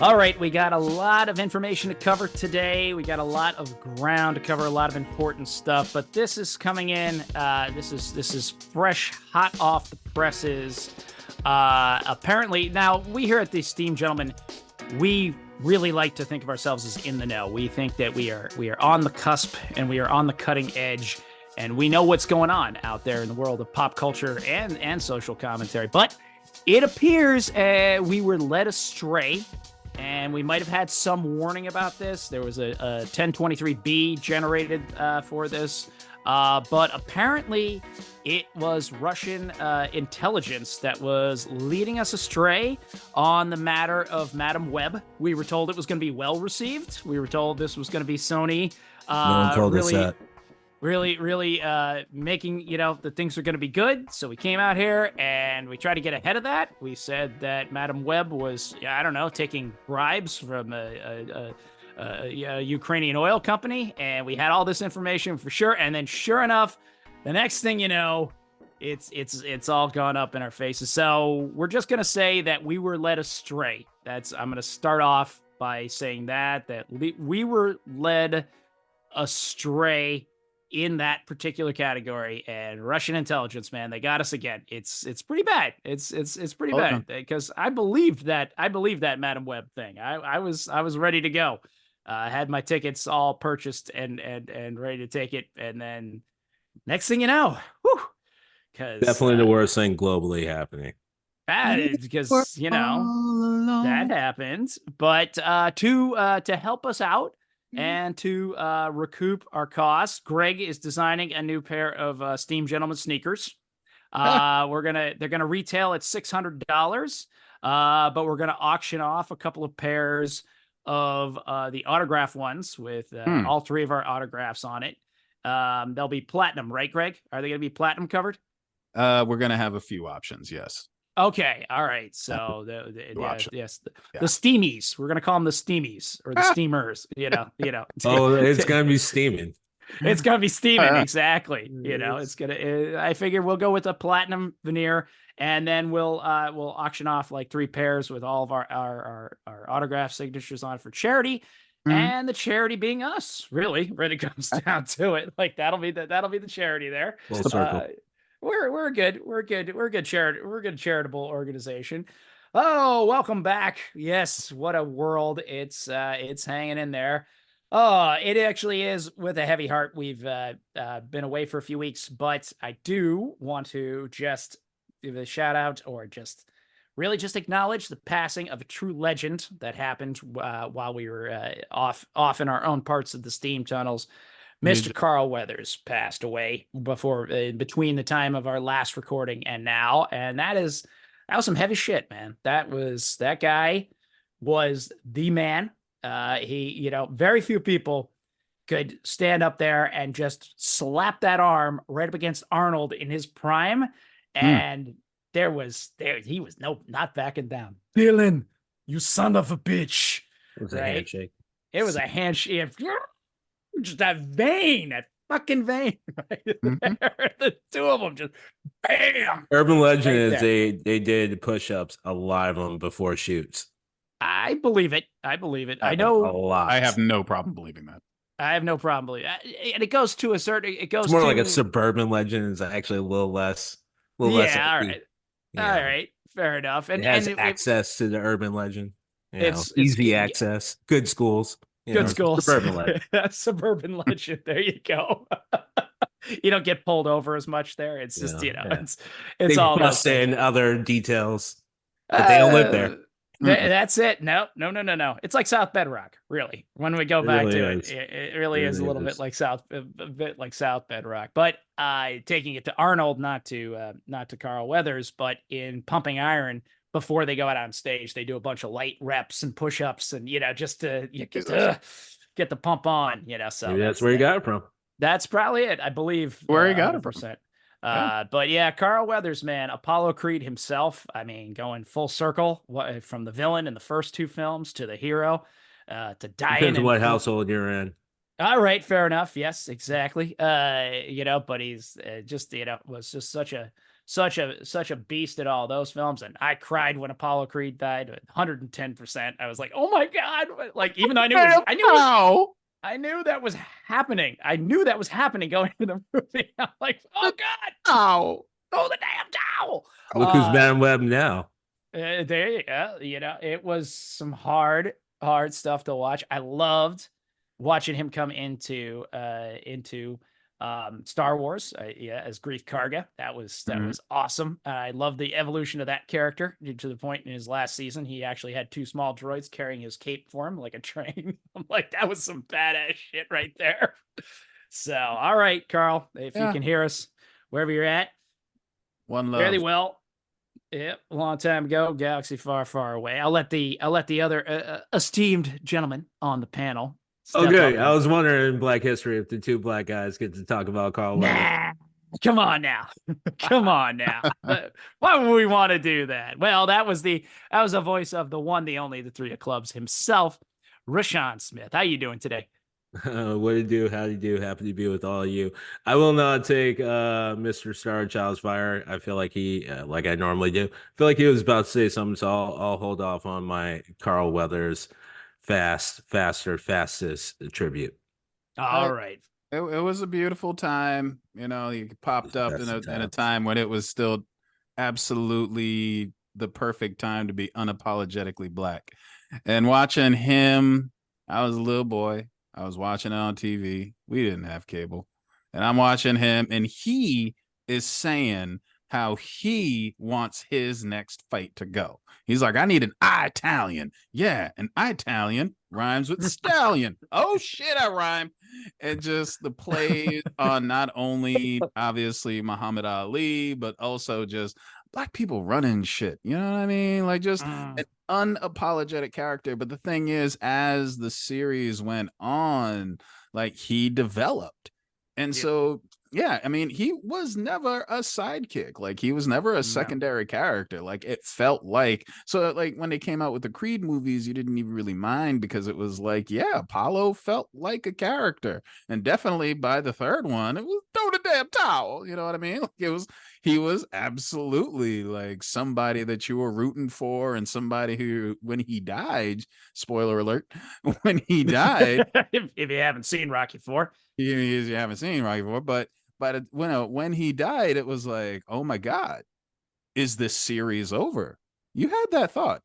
All right, we got a lot of information to cover today. We got a lot of ground to cover, a lot of important stuff. But this is coming in. This is fresh, hot off the presses. Apparently, now we here at the Steam Gentlemen, we really like to think of ourselves as in the know. We think that we are on the cusp and we are on the cutting edge, and we know what's going on out there in the world of pop culture and social commentary. But it appears we were led astray, and we might have had some warning about this. There was a 1023B generated for this, but apparently it was Russian intelligence that was leading us astray on the matter of Madame Web. We were told it was going to be well received. We were told this was going to be Sony No one told us that. really making, that things are going to be good. So we came out here and we tried to get ahead of that. We said that Madame Web was, I don't know, taking bribes from a Ukrainian oil company, and we had all this information for sure. And then sure enough, the next thing you know, it's all gone up in our faces. So we're just going to say that we were led astray. I'm going to start off by saying that we were led astray in that particular category, and Russian intelligence, man, they got us again. It's pretty bad. It's pretty bad, because I believed that Madam Web thing. I was ready to go. I had my tickets all purchased and ready to take it, and then next thing you know, because Definitely the worst thing globally happening. because that happened. But to help us out and to recoup our costs, Greg is designing a new pair of Steam Gentleman sneakers. They're gonna retail at $600, but we're gonna auction off a couple of pairs of the autograph ones with all three of our autographs on it. They'll be platinum, right, Greg? Are they gonna be platinum covered? We're gonna have a few options, yes. Okay, all right. So the steamies. We're gonna call them the steamies or the steamers. Oh, it's gonna be steaming. It's gonna be steaming, exactly. It's gonna. I figure we'll go with a platinum veneer, and then we'll auction off like 3 pairs with all of our autograph signatures on for charity, and the charity being us. Really, when it comes down to it, like that'll be the charity there. Full circle. We're a good charitable organization. Oh, welcome back. Yes, what a world. It's hanging in there. Oh, it actually is with a heavy heart. We've been away for a few weeks, but I do want to just give a shout out, or just really just acknowledge the passing of a true legend that happened while we were off in our own parts of the Steam tunnels. Mr. Carl Weathers passed away between the time of our last recording and now, and that was some heavy shit, man. That guy was the man. He, very few people could stand up there and just slap that arm right up against Arnold in his prime, and he was not backing down. Dylan, you son of a bitch! It was a handshake. It was a handshake. Just that fucking vein right there. The two of them just bam. Urban legend is they did push-ups, a lot of them before shoots. I believe it. I know a lot. I have no problem believing that. I have no problem believing it. And it goes to a certain. It's more like a suburban legend. It's actually a little less. Less all right. All right. Fair enough. And it has access to the urban legend. It's easy access. Good schools. Good schools. Suburban legend. Suburban legend. There you go. You don't get pulled over as much there. It's just, it's all about other details. But they don't live there. That's it. No. It's like South Bedrock, really. When we go back to it, it really is a little bit like South Bedrock. But taking it to Arnold, not to Carl Weathers, but in Pumping Iron, before they go out on stage, they do a bunch of light reps and push-ups, and just to get the pump on. So maybe that's where you got it from. That's probably it, I believe. Where you got it from. But yeah, Carl Weathers, man, Apollo Creed himself. I mean, going full circle from the villain in the first 2 films to the hero, to dying. Depends on what household you're in. All right, fair enough. Yes, exactly. But he's just, was just such a such a beast at all those films. And I cried when Apollo Creed died, 110%. I was like, oh my God. Like, even though I knew that was happening. I knew that was happening going into the movie. I'm like, oh God. Oh, Oh, the damn towel. Look who's Madam Web now. There you go. You know, it was some hard stuff to watch. I loved watching him come into Star Wars, as Grief Karga. That was awesome. I love the evolution of that character to the point in his last season he actually had 2 small droids carrying his cape for him like a train. I'm like, that was some badass shit right there. So, all right, Carl, if you can hear us wherever you're at, one love. fairly well. Yep, a long time ago, galaxy far, far away. I'll let the other esteemed gentleman on the panel. Okay, I was wondering in Black history if the 2 black guys get to talk about Carl Weathers. Nah, come on now, come on now. Why would we want to do that? Well, that was a voice of the one, the only, the 3 of clubs himself, Rashawn Smith. How you doing today? What do you do? How do you do? Happy to be with all of you. I will not take Mr. Star Child's fire. I feel like he, like I normally do, I feel like he was about to say something, so I'll hold off on my Carl Weathers fastest tribute. All right. It was a beautiful time. You know, he popped up in a time when it was still absolutely the perfect time to be unapologetically black. And watching him, I was a little boy. I was watching it on TV. We didn't have cable. And I'm watching him, and he is saying how he wants his next fight to go. He's like, I need an Italian. Yeah, an Italian rhymes with stallion. Oh, shit, I rhyme. And just the play on not only, obviously, Muhammad Ali, but also just black people running shit. You know what I mean? Like, just an unapologetic character. But the thing is, as the series went on, like, he developed. And so, yeah, I mean, he was never a sidekick. Like, he was never a secondary character. Like, it felt like, so like when they came out with the Creed movies, you didn't even really mind because it was like, yeah, Apollo felt like a character. And definitely by the 3rd one, it was throw the damn towel. You know what I mean? Like, he was absolutely like somebody that you were rooting for, and somebody who, when he died, spoiler alert, when he died, if you haven't seen Rocky IV, you haven't seen Rocky IV, but when he died, it was like, oh my God, is this series over? You had that thought.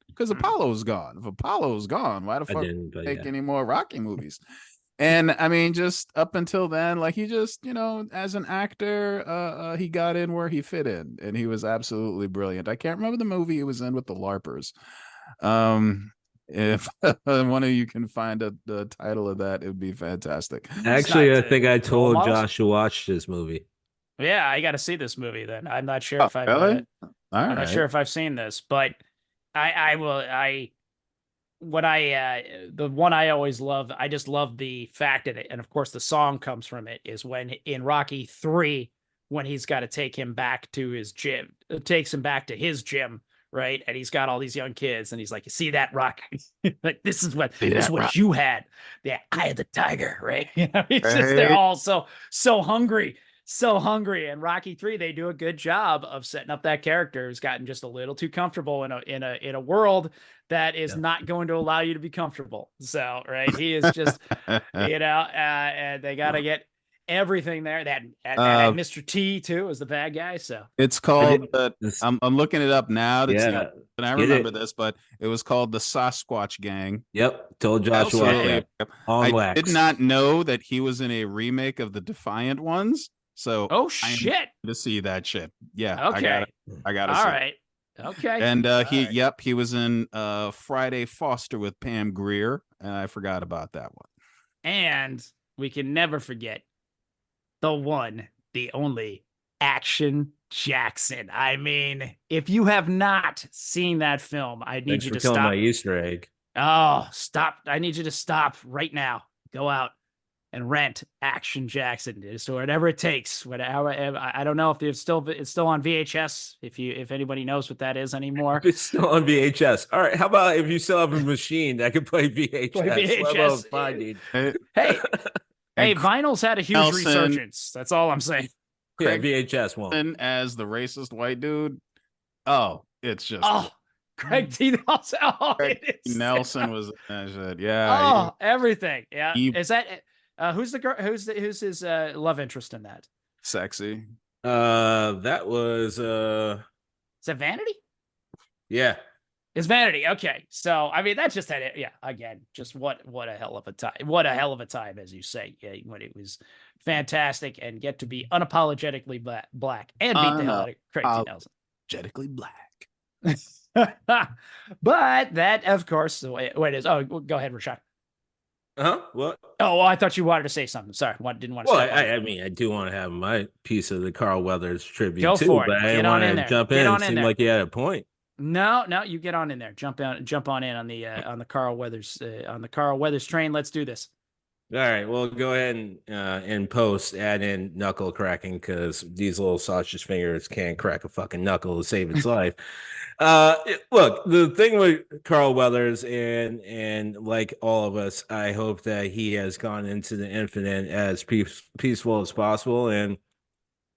Because Apollo's gone. If Apollo's gone, why the fuck make any more Rocky movies? And I mean, just up until then, like, he just, you know, as an actor, he got in where he fit in, and he was absolutely brilliant. I can't remember the movie he was in with the LARPers. If one of you can find the title of that, it would be fantastic. Actually, I think I told Josh to watch this movie. Yeah, I got to see this movie then. I'm not sure if I've I'm not sure if I've seen this, but the one I always love, I just love the fact that it, and of course the song comes from it, is when in Rocky 3, when he's got to take him back to his gym, takes him back to his gym, right? And he's got all these young kids, and he's like, you see that, Rocky? Like, this is what you had. The eye of the tiger, right? You know, it's just, they're all so hungry. So hungry. And Rocky 3, they do a good job of setting up that character who's gotten just a little too comfortable in a world that is not going to allow you to be comfortable. So, right, he is just, you know, and they got to get everything there. That Mr. T too is the bad guy. So it's called. I'm looking it up now. And I remember this, but it was called the Sasquatch Gang. Yep, told Joshua. I did not know that he was in a remake of the Defiant Ones. So shit, to see that shit. Yeah, okay, I got to. All right, okay. And he was in Friday Foster with Pam Grier, and I forgot about that one. And we can never forget the one, the only Action Jackson. I mean, if you have not seen that film, I need you to stop. My Easter egg. Oh, stop! I need you to stop right now. Go out and rent Action Jackson, so whatever it takes. Whatever, I don't know if it's still on VHS. If anybody knows what that is anymore, it's still on VHS. All right, how about if you still have a machine that can play VHS? Hey, hey, vinyl's had a huge resurgence. That's all I'm saying. Yeah, Craig VHS one. Nelson as the racist white dude. Oh, it's just Craig T. Nelson. Oh, Craig it is. Nelson was in that shit. Yeah. Oh, everything. Yeah. He Is that who's the girl? Who's his love interest in that? sexy. That was Is that Vanity? yeah. It's Vanity. Okay. So, I mean, that's just had it. Yeah. Again, just what a hell of a time. What a hell of a time, as you say. Yeah, when it was fantastic and get to be unapologetically black and beat the hell out of Craig T. Nelson. Unapologetically black. But that, of course, the way it is. Oh, go ahead, Rashad. Huh? What? Oh, well, I thought you wanted to say something. Sorry, didn't want to. Well, I mean, I do want to have my piece of the Carl Weathers tribute Go too, for it. but I Get didn't on want in to there. jump Get in. on It in seemed there. like you had a point. No, you get on in there. Jump on in on the Carl Weathers train. Let's do this. All right, well, go ahead and in post add in knuckle cracking because these little sausage fingers can't crack a fucking knuckle to save its life. Look, the thing with Carl Weathers and like all of us, I hope that he has gone into the infinite as peaceful as possible. And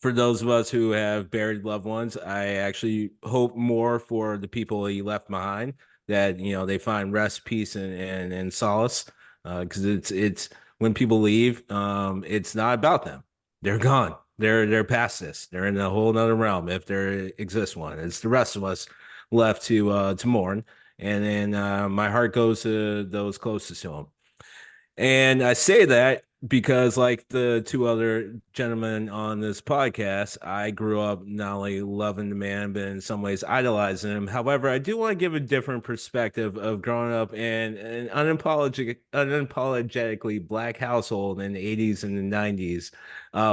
for those of us who have buried loved ones, I actually hope more for the people he left behind that they find rest, peace, and solace. Because it's when people leave, it's not about them. They're gone. They're past this. They're in a whole nother realm if there exists one. It's the rest of us left to mourn. And then my heart goes to those closest to him. And I say that because, like the two other gentlemen on this podcast, I grew up not only loving the man, but in some ways idolizing him. However, I do want to give a different perspective of growing up in an unapologetically black household in the 80s and the 90s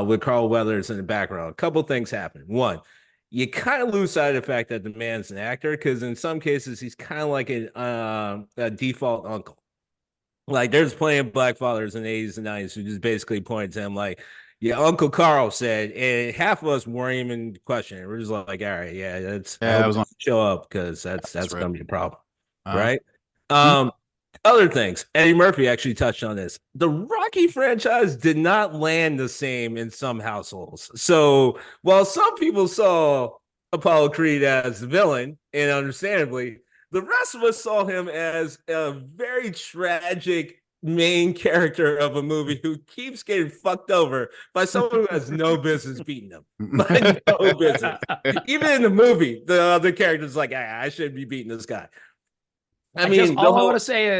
with Carl Weathers in the background. A couple things happened. One, you kind of lose sight of the fact that the man's an actor because in some cases he's kind of like a default uncle. Like there's plenty of black fathers in the 80s and 90s who just basically pointed to him like, yeah, Uncle Carl said, and half of us weren't even questioning. We're just like, all right, yeah, I was on show up because that's gonna be a problem. Right. Other things. Eddie Murphy actually touched on this. The Rocky franchise did not land the same in some households. So while some people saw Apollo Creed as the villain, and understandably, the rest of us saw him as a very tragic main character of a movie who keeps getting fucked over by someone who has no business beating him. Like, no business. Even in the movie, the other character's like, I shouldn't be beating this guy. I mean, all I want to say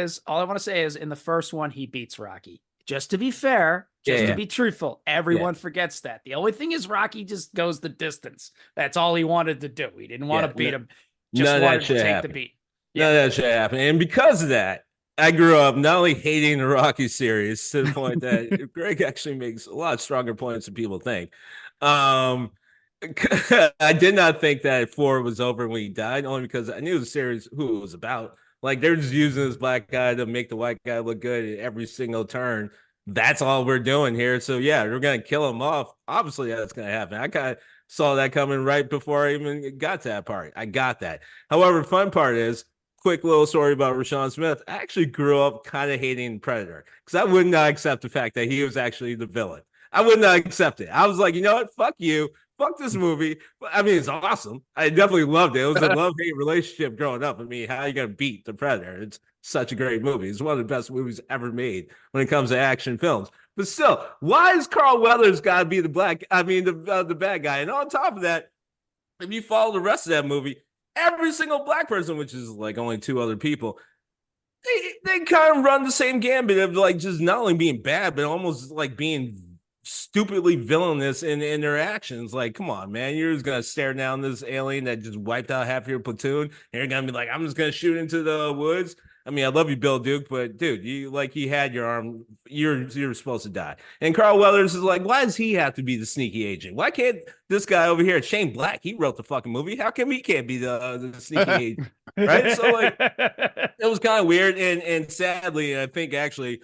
is in the first one, he beats Rocky. Just to be fair, to be truthful, everyone forgets that. The only thing is Rocky just goes the distance. That's all he wanted to do. He didn't want to beat him. Just wanted to take the beat. None of that shit happened. And because of that, I grew up not only hating the Rocky series to the point that Greg actually makes a lot stronger points than people think. I did not think that Ford was over when he died, only because I knew the series who it was about. Like they're just using this black guy to make the white guy look good at every single turn. That's all we're doing here. So yeah, we're gonna kill him off. Obviously, that's gonna happen. I kind of saw that coming right before I even got to that part. I got that. However, fun part is quick little story about Rashawn Smith. I actually grew up kind of hating Predator because I would not accept the fact that he was actually the villain. I would not accept it. I was like, you know what? Fuck you. Fuck this movie. I mean, it's awesome. I definitely loved it. It was a love-hate relationship growing up. I mean, how are you going to beat the Predator? It's such a great movie. It's one of the best movies ever made when it comes to action films. But still, why is Carl Weathers got to be the bad guy? And on top of that, if you follow the rest of that movie, every single black person, which is like only two other people, they kind of run the same gambit of like just not only being bad, but almost like being stupidly villainous in their actions. Like, come on, man, you're just gonna stare down this alien that just wiped out half your platoon, and you're gonna be like, I'm just gonna shoot into the woods. I mean, I love you, Bill Duke, but dude, you had your arm. You're supposed to die. And Carl Weathers is like, why does he have to be the sneaky agent? Why can't this guy over here, Shane Black? He wrote the fucking movie. How come he can't be the sneaky agent? Right? So like, it was kind of weird, and sadly, I think actually,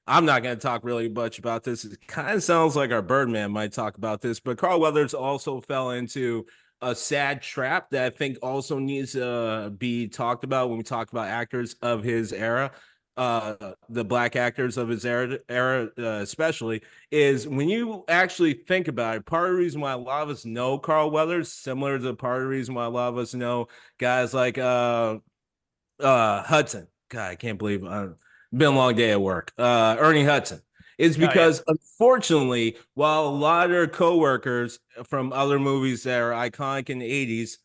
I'm not going to talk really much about this. It kind of sounds like our Birdman might talk about this, but Carl Weathers also fell into a sad trap that I think also needs to be talked about when we talk about actors of his era. the black actors of his era especially, is when you actually think about it, part of the reason why a lot of us know Carl Weathers, similar to part of the reason why a lot of us know guys like Hudson. God, I can't believe been a long day at work. Ernie Hudson. Is Oh, yeah. because unfortunately, while a lot of their coworkers from other movies that are iconic in the 80s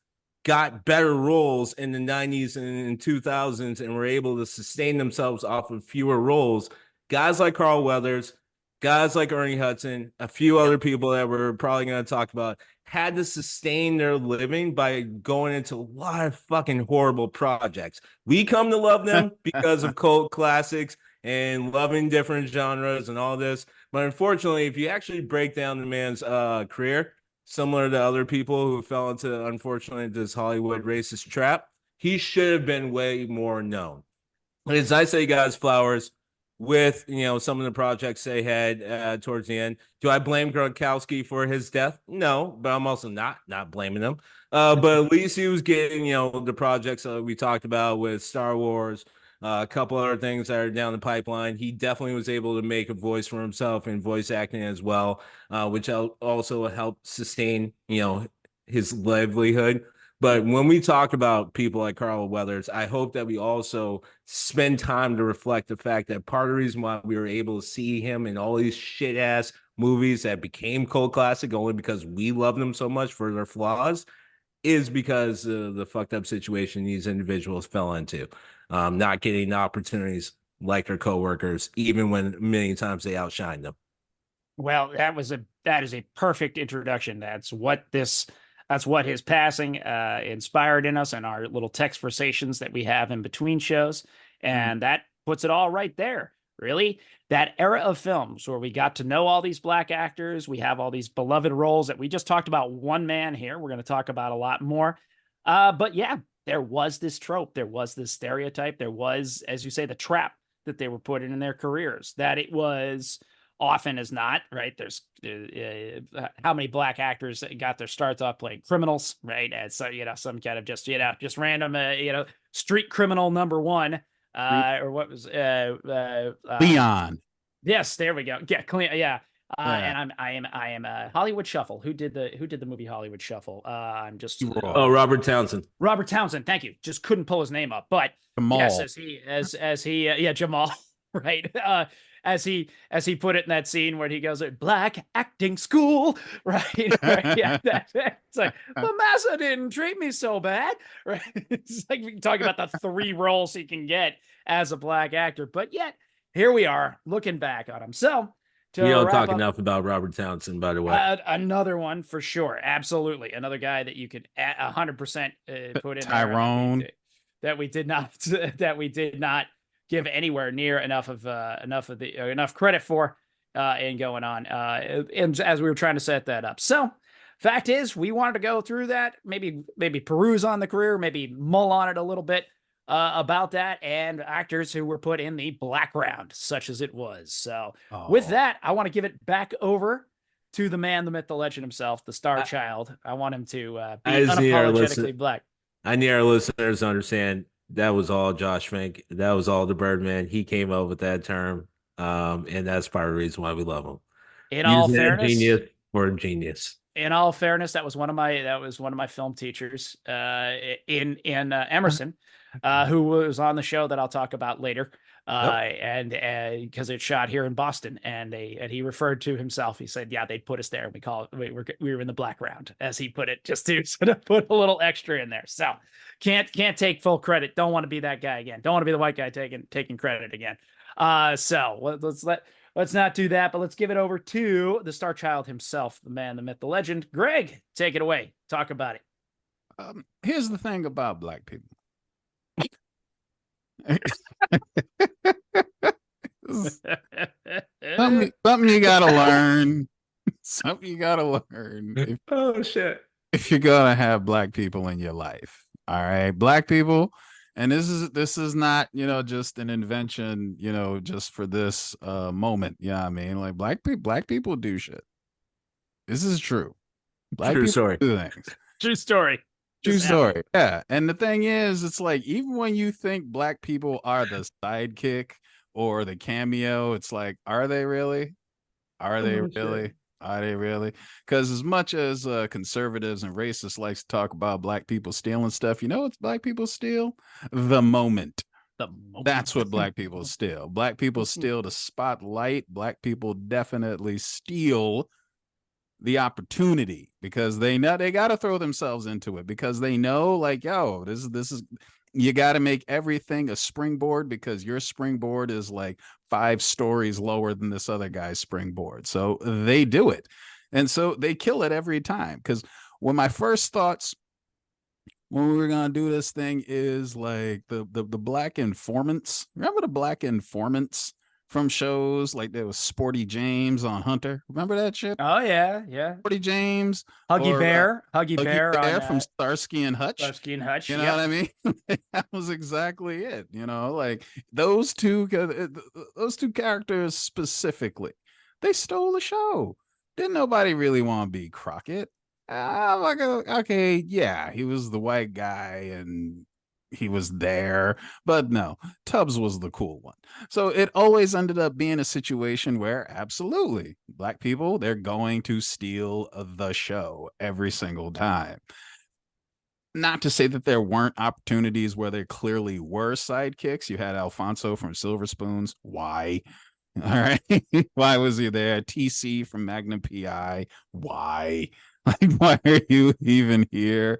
got better roles in the 90s and 2000s and were able to sustain themselves off of fewer roles, guys like Carl Weathers, guys like Ernie Hudson, a few other people that we're probably going to talk about, had to sustain their living by going into a lot of fucking horrible projects. We come to love them because of cult classics and loving different genres and all this. But unfortunately, if you actually break down the man's career, similar to other people who fell into, unfortunately, this Hollywood racist trap, he should have been way more known. As I say, guys, flowers with, some of the projects they had towards the end. Do I blame Gronkowski for his death? No, but I'm also not blaming him. But at least he was getting, the projects that we talked about with Star Wars, a couple other things that are down the pipeline. He definitely was able to make a voice for himself in voice acting as well, which also helped sustain, his livelihood. But when we talk about people like Carl Weathers, I hope that we also spend time to reflect the fact that part of the reason why we were able to see him in all these shit ass movies that became cult classic only because we love them so much for their flaws is because of the fucked up situation these individuals fell into, not getting the opportunities like their coworkers, even when many times they outshined them. Well, that is a perfect introduction. That's what his passing inspired in us and our little textversations that we have in between shows. And that puts it all right there. Really, that era of films where we got to know all these black actors, we have all these beloved roles that we just talked about one man here. We're going to talk about a lot more. But yeah, there was this trope, there was this stereotype, there was, as you say, the trap that they were put in their careers, that it was often as not, right? There's how many black actors got their starts off playing criminals, right? As some kind of just random, street criminal number one, or what was Leon. Yes, there we go. Yeah, clean. Yeah. Yeah. And I am Hollywood Shuffle. Who did the movie Hollywood Shuffle? I'm just Oh, Robert Townsend. Robert Townsend. Thank you. Just couldn't pull his name up, but Jamal. yes, as he Jamal, right? As he put it in that scene where he goes, "Black acting school," right? Right? Yeah, it's like the massa didn't treat me so bad, right? It's like we can talk about the 3 roles he can get as a black actor, but yet here we are looking back on him. So we don't talk enough about Robert Townsend, by the way. Another one for sure, absolutely, another guy that you could 100% put in Tyrone there, that we did not give anywhere near enough credit for in going on, and as we were trying to set that up. So fact is, we wanted to go through that, maybe peruse on the career, maybe mull on it a little bit about that, and actors who were put in the blackground, such as it was. So with that, I want to give it back over to the man, the myth, the legend himself, the star child. I want him to be unapologetically black. I need our listeners to understand that was all Josh Fink. That was all the Birdman. He came up with that term, and that's part of the reason why we love him. In all fairness, genius for genius. In all fairness, that was one of my film teachers in Emerson, who was on the show that I'll talk about later. And because it's shot here in Boston, and he referred to himself. He said, "Yeah, they'd put us there. We were in the blackground," as he put it, just to sort of put a little extra in there. So can't take full credit. Don't want to be that guy again. Don't want to be the white guy taking credit again. So let's not do that, but let's give it over to the star child himself, the man, the myth, the legend. Greg, take it away. Talk about it. Here's the thing about black people. something you gotta learn. Something you gotta learn. If you're gonna have black people in your life, all right, black people. And this is not, just an invention, just for this moment. You know what I mean? Like black people do shit. This is true. Black True people story. do things. True story. True story. Yeah. And the thing is, it's like, even when you think black people are the sidekick or the cameo, it's like, are they really? Are they really? Are they really? Because as much as conservatives and racists likes to talk about black people stealing stuff, you know what black people steal? The moment. That's what black people steal. Black people steal the spotlight. Black people definitely steal the opportunity because they know they got to throw themselves into it because they know, like, yo, this is you got to make everything a springboard because your springboard is like 5 stories lower than this other guy's springboard. So they do it. And so they kill it every time. Because when my first thoughts when we were gonna do this thing is like the black informants. Remember the black informants from shows like there was Sporty James on Hunter? Remember that shit? Oh yeah. Sporty James, Huggy Bear Bear on from Starsky and Hutch. Starsky and Hutch. You know what I mean? That was exactly it. You know, like those two characters specifically, they stole the show. Didn't nobody really want to be Crockett? Like, okay, yeah, he was the white guy and he was there, but no, Tubbs was the cool one. So it always ended up being a situation where absolutely black people, they're going to steal the show every single time. Not to say that there weren't opportunities where there clearly were sidekicks. You had Alfonso from Silver Spoons. Why? All right. Why was he there? TC from Magnum PI. Why? Like, why are you even here?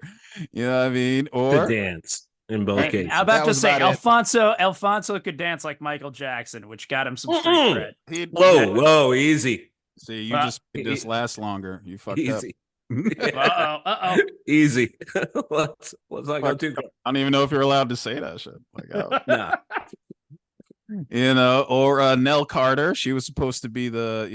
You know what I mean? Or the dance in both cases. I'm about to say Alfonso could dance like Michael Jackson, which got him some street cred. Whoa, easy. See, you just made this last longer. You fucked easy. up. Easy. let's not go too far. I don't even know if you're allowed to say that shit. Like, nah. You know, or Nell Carter. She was supposed to be the,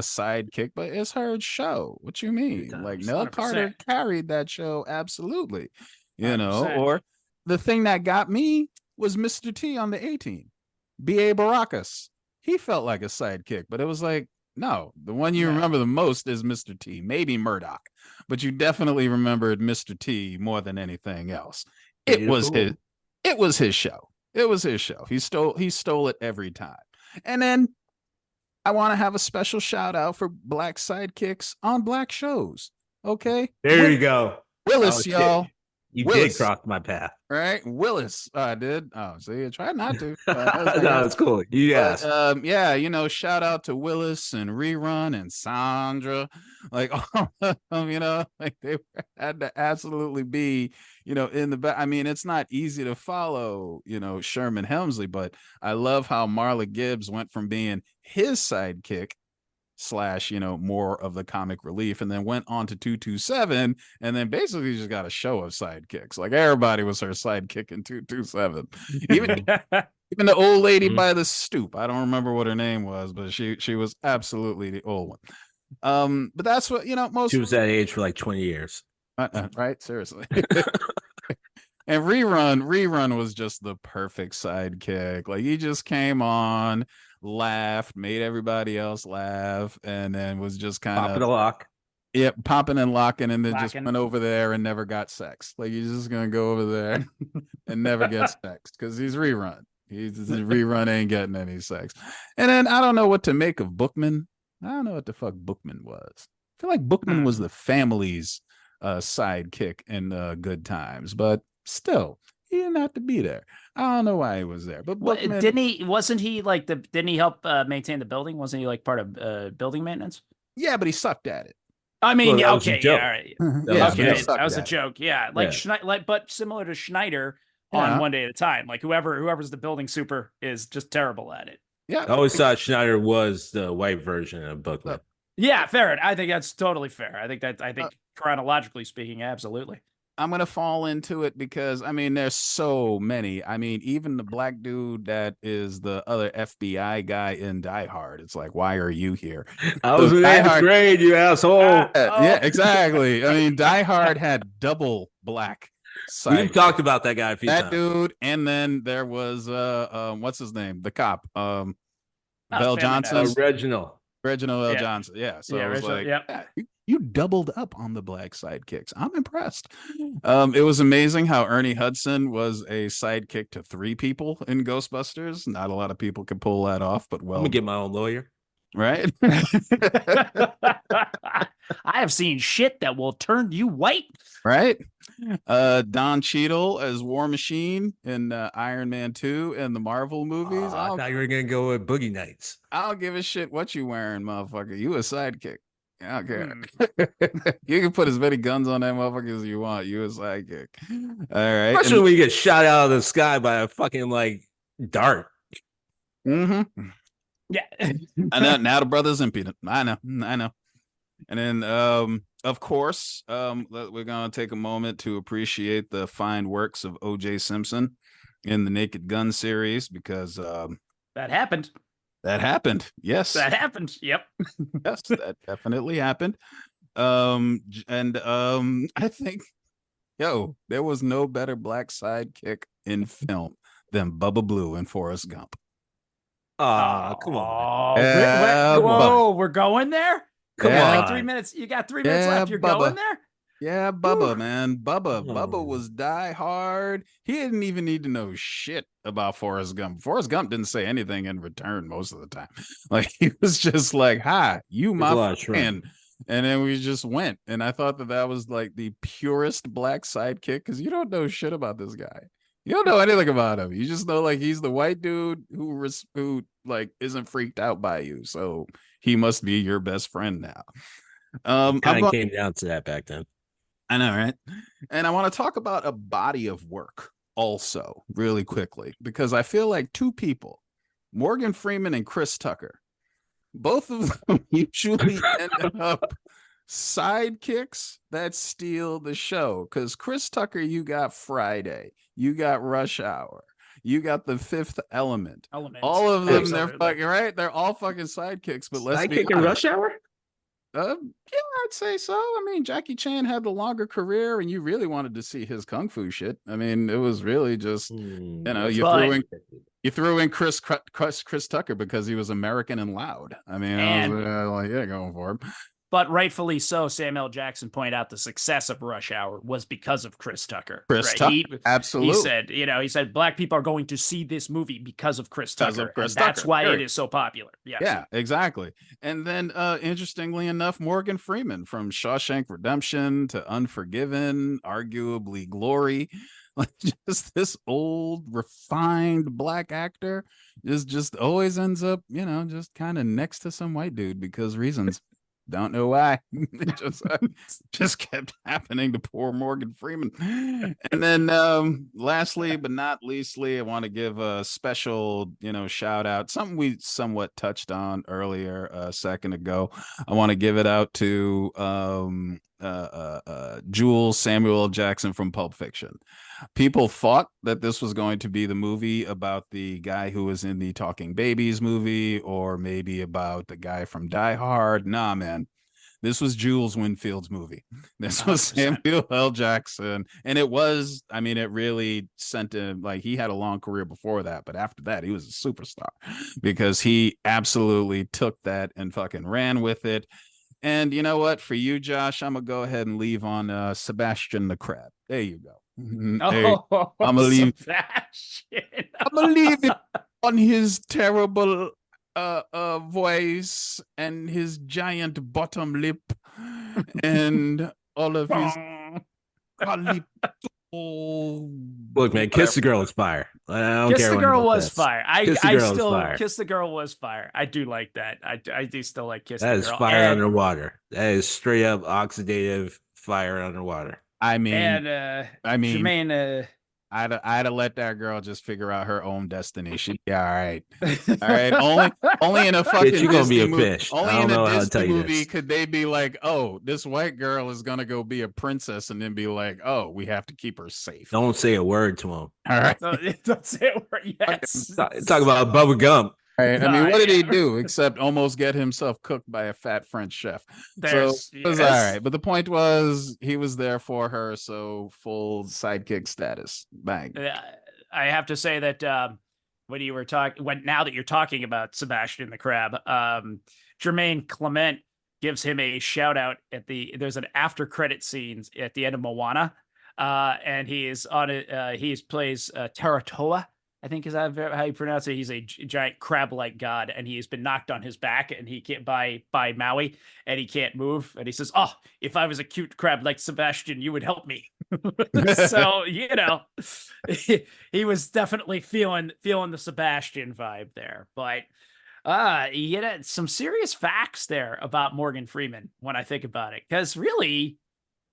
sidekick, but it's her show. What you mean? Like, Nell 100%. Carter carried that show absolutely. You 100%. know, or the thing that got me was Mr. T on the A-Team. B.A. Baracus. He felt like a sidekick, but it was like, no, the one you remember the most is Mr. T, maybe Murdoch, but you definitely remembered Mr. T more than anything else. It was his show. It was his show. He stole it every time. And then I want to have a special shout out for black sidekicks on black shows. Okay. There you go. Willis, y'all. You Willis. did cross my path. Right? Willis. I did. Oh, see, I tried not to. No, it's cool. Yes. Yeah, shout out to Willis and Rerun and Sandra. Like, all of them, like they had to absolutely be, in the back. I mean, it's not easy to follow, Sherman Hemsley, but I love how Marla Gibbs went from being his sidekick / more of the comic relief, and then went on to 227, and then basically just got a show of sidekicks. Like, everybody was her sidekick in 227. Even the old lady by the stoop. I don't remember what her name was, but she was absolutely the old one. But that's what most. She was that age for like 20 years. Right? Seriously. And Rerun was just the perfect sidekick. Like, he just came on, laughed, made everybody else laugh, and then was just kind of popping a lock. Yep, popping and locking, and then just went over there and never got sex. Like, he's just gonna go over there and never get sex because he's Rerun. Rerun ain't getting any sex. And then I don't know what to make of Bookman. I don't know what the fuck Bookman was. I feel like Bookman was the family's sidekick in Good Times, but still, he didn't have to be there. I don't know why he was there, but Bookman, didn't he help maintain the building? Wasn't he like part of building maintenance? Yeah, but he sucked at it. I mean, well, okay, yeah, all right. That was a joke. Yeah, like but similar to Schneider on One Day at a Time. Like whoever's the building super is just terrible at it. Yeah, I always thought Schneider was the white version of Bookman. Yeah, fair. I think that's totally fair. I think chronologically speaking, absolutely. I'm going to fall into it because, I mean, there's so many. I mean, even the black dude that is the other FBI guy in Die Hard. It's like, why are you here? I was in 8th grade, you asshole. Yeah, exactly. I mean, Die Hard had double black side. We've talked about that guy a few times. That dude, and then there was, what's his name? The cop. Val Johnson. Reginald. Reginald L. Johnson. Yeah. So it was like, you doubled up on the black sidekicks. I'm impressed. It was amazing how Ernie Hudson was a sidekick to 3 people in Ghostbusters. Not a lot of people can pull that off, but well, I'm gonna get my own lawyer. Right. I have seen shit that will turn you white. Right. Don Cheadle as War Machine in Iron Man 2 and the Marvel movies. I thought you were gonna go with Boogie Nights. I don't give a shit what you wearing, motherfucker. You a sidekick. I don't care. You can put as many guns on that motherfucker as you want. You a sidekick. All right. Especially when you get shot out of the sky by a fucking like dart. Mm-hmm. Yeah. I know. Now the brother's impudent. I know. And then of course, we're gonna take a moment to appreciate the fine works of O.J. Simpson in the Naked Gun series, because that happened. That happened. Yes. That happened. Yep. Yes, that definitely happened. I think, there was no better black sidekick in film than Bubba Blue in Forrest Gump. Come on. Whoa, we're going there? Come on. Like 3 minutes. You got 3 minutes left. You're Bubba. going there? Yeah, Bubba, man. Bubba was die hard. He didn't even need to know shit about Forrest Gump. Forrest Gump didn't say anything in return most of the time. Like, he was just like, hi, you my friend. And then we just went. And I thought that was like the purest black sidekick, because you don't know shit about this guy. You don't know anything about him. You just know like he's the white dude who like isn't freaked out by you. So he must be your best friend now. Kind of came down to that back then. I know, right? And I want to talk about a body of work also really quickly, because I feel like 2 people, Morgan Freeman and Chris Tucker, both of them usually end up sidekicks that steal the show. Because Chris Tucker, you got Friday, you got Rush Hour, you got The Fifth Element. All of them, they're fucking right. They're all fucking sidekicks. But let's be honest. In Rush Hour? Yeah, I'd say so. I mean, Jackie Chan had the longer career, and you really wanted to see his kung fu shit. I mean, it was really just, you threw in Chris Tucker because he was American and loud. I mean, I was like, going for him. But rightfully so, Samuel L. Jackson pointed out the success of Rush Hour was because of Chris Tucker. Absolutely. He said black people are going to see this movie because of Chris Tucker. That's why it is so popular. Yes. Yeah, exactly. And then, interestingly enough, Morgan Freeman from Shawshank Redemption to Unforgiven, arguably Glory, like just this old refined black actor just always ends up, just kind of next to some white dude because reasons. Don't know why. It just kept happening to poor Morgan Freeman. And then lastly, but not leastly, I want to give a special, shout out. Something we somewhat touched on earlier a second ago. I want to give it out to Jules Samuel L. Jackson from Pulp Fiction. People thought that this was going to be the movie about the guy who was in the Talking Babies movie, or maybe about the guy from Die Hard. Nah, man. This was Jules Winfield's movie. This was 100%. Samuel L. Jackson. And it really sent him, like, he had a long career before that, but after that, he was a superstar because he absolutely took that and fucking ran with it. And you know what? For you, Josh, I'm going to go ahead and leave on Sebastian the Crab. There you go. I'm gonna leave it on his terrible voice and his giant bottom lip and all of his Look, man, Kiss the Girl is fire. I don't Kiss care the Girl was fire. Kiss the Girl was fire. I do like that. I do still like Kiss the Girl. That is fire underwater. That is straight up oxidative fire underwater. I mean, Jermaine, I'd have let that girl just figure out her own destiny. She'd be all right. All right. Only in a fucking bitch, you gonna be a movie, fish. only in a Disney movie could they be like, oh, this white girl is gonna go be a princess, and then be like, oh, we have to keep her safe. Don't say a word to him. All right. Don't say a word. Yes. Talk about Bubba Gump. Right. I mean, what did he do except almost get himself cooked by a fat French chef? So it was all right. But the point was, he was there for her, so full sidekick status. Bang. I have to say that when you were talking, now that you're talking about Sebastian the Crab, Jermaine Clement gives him a shout out there's an after credit scenes at the end of Moana. And he is on it. He plays Taratoa, I think is that how you pronounce it. He's a giant crab-like god, and he's been knocked on his back, and he can't by Maui, and he can't move. And he says, "Oh, if I was a cute crab like Sebastian, you would help me." So he was definitely feeling the Sebastian vibe there. But some serious facts there about Morgan Freeman when I think about it, because really,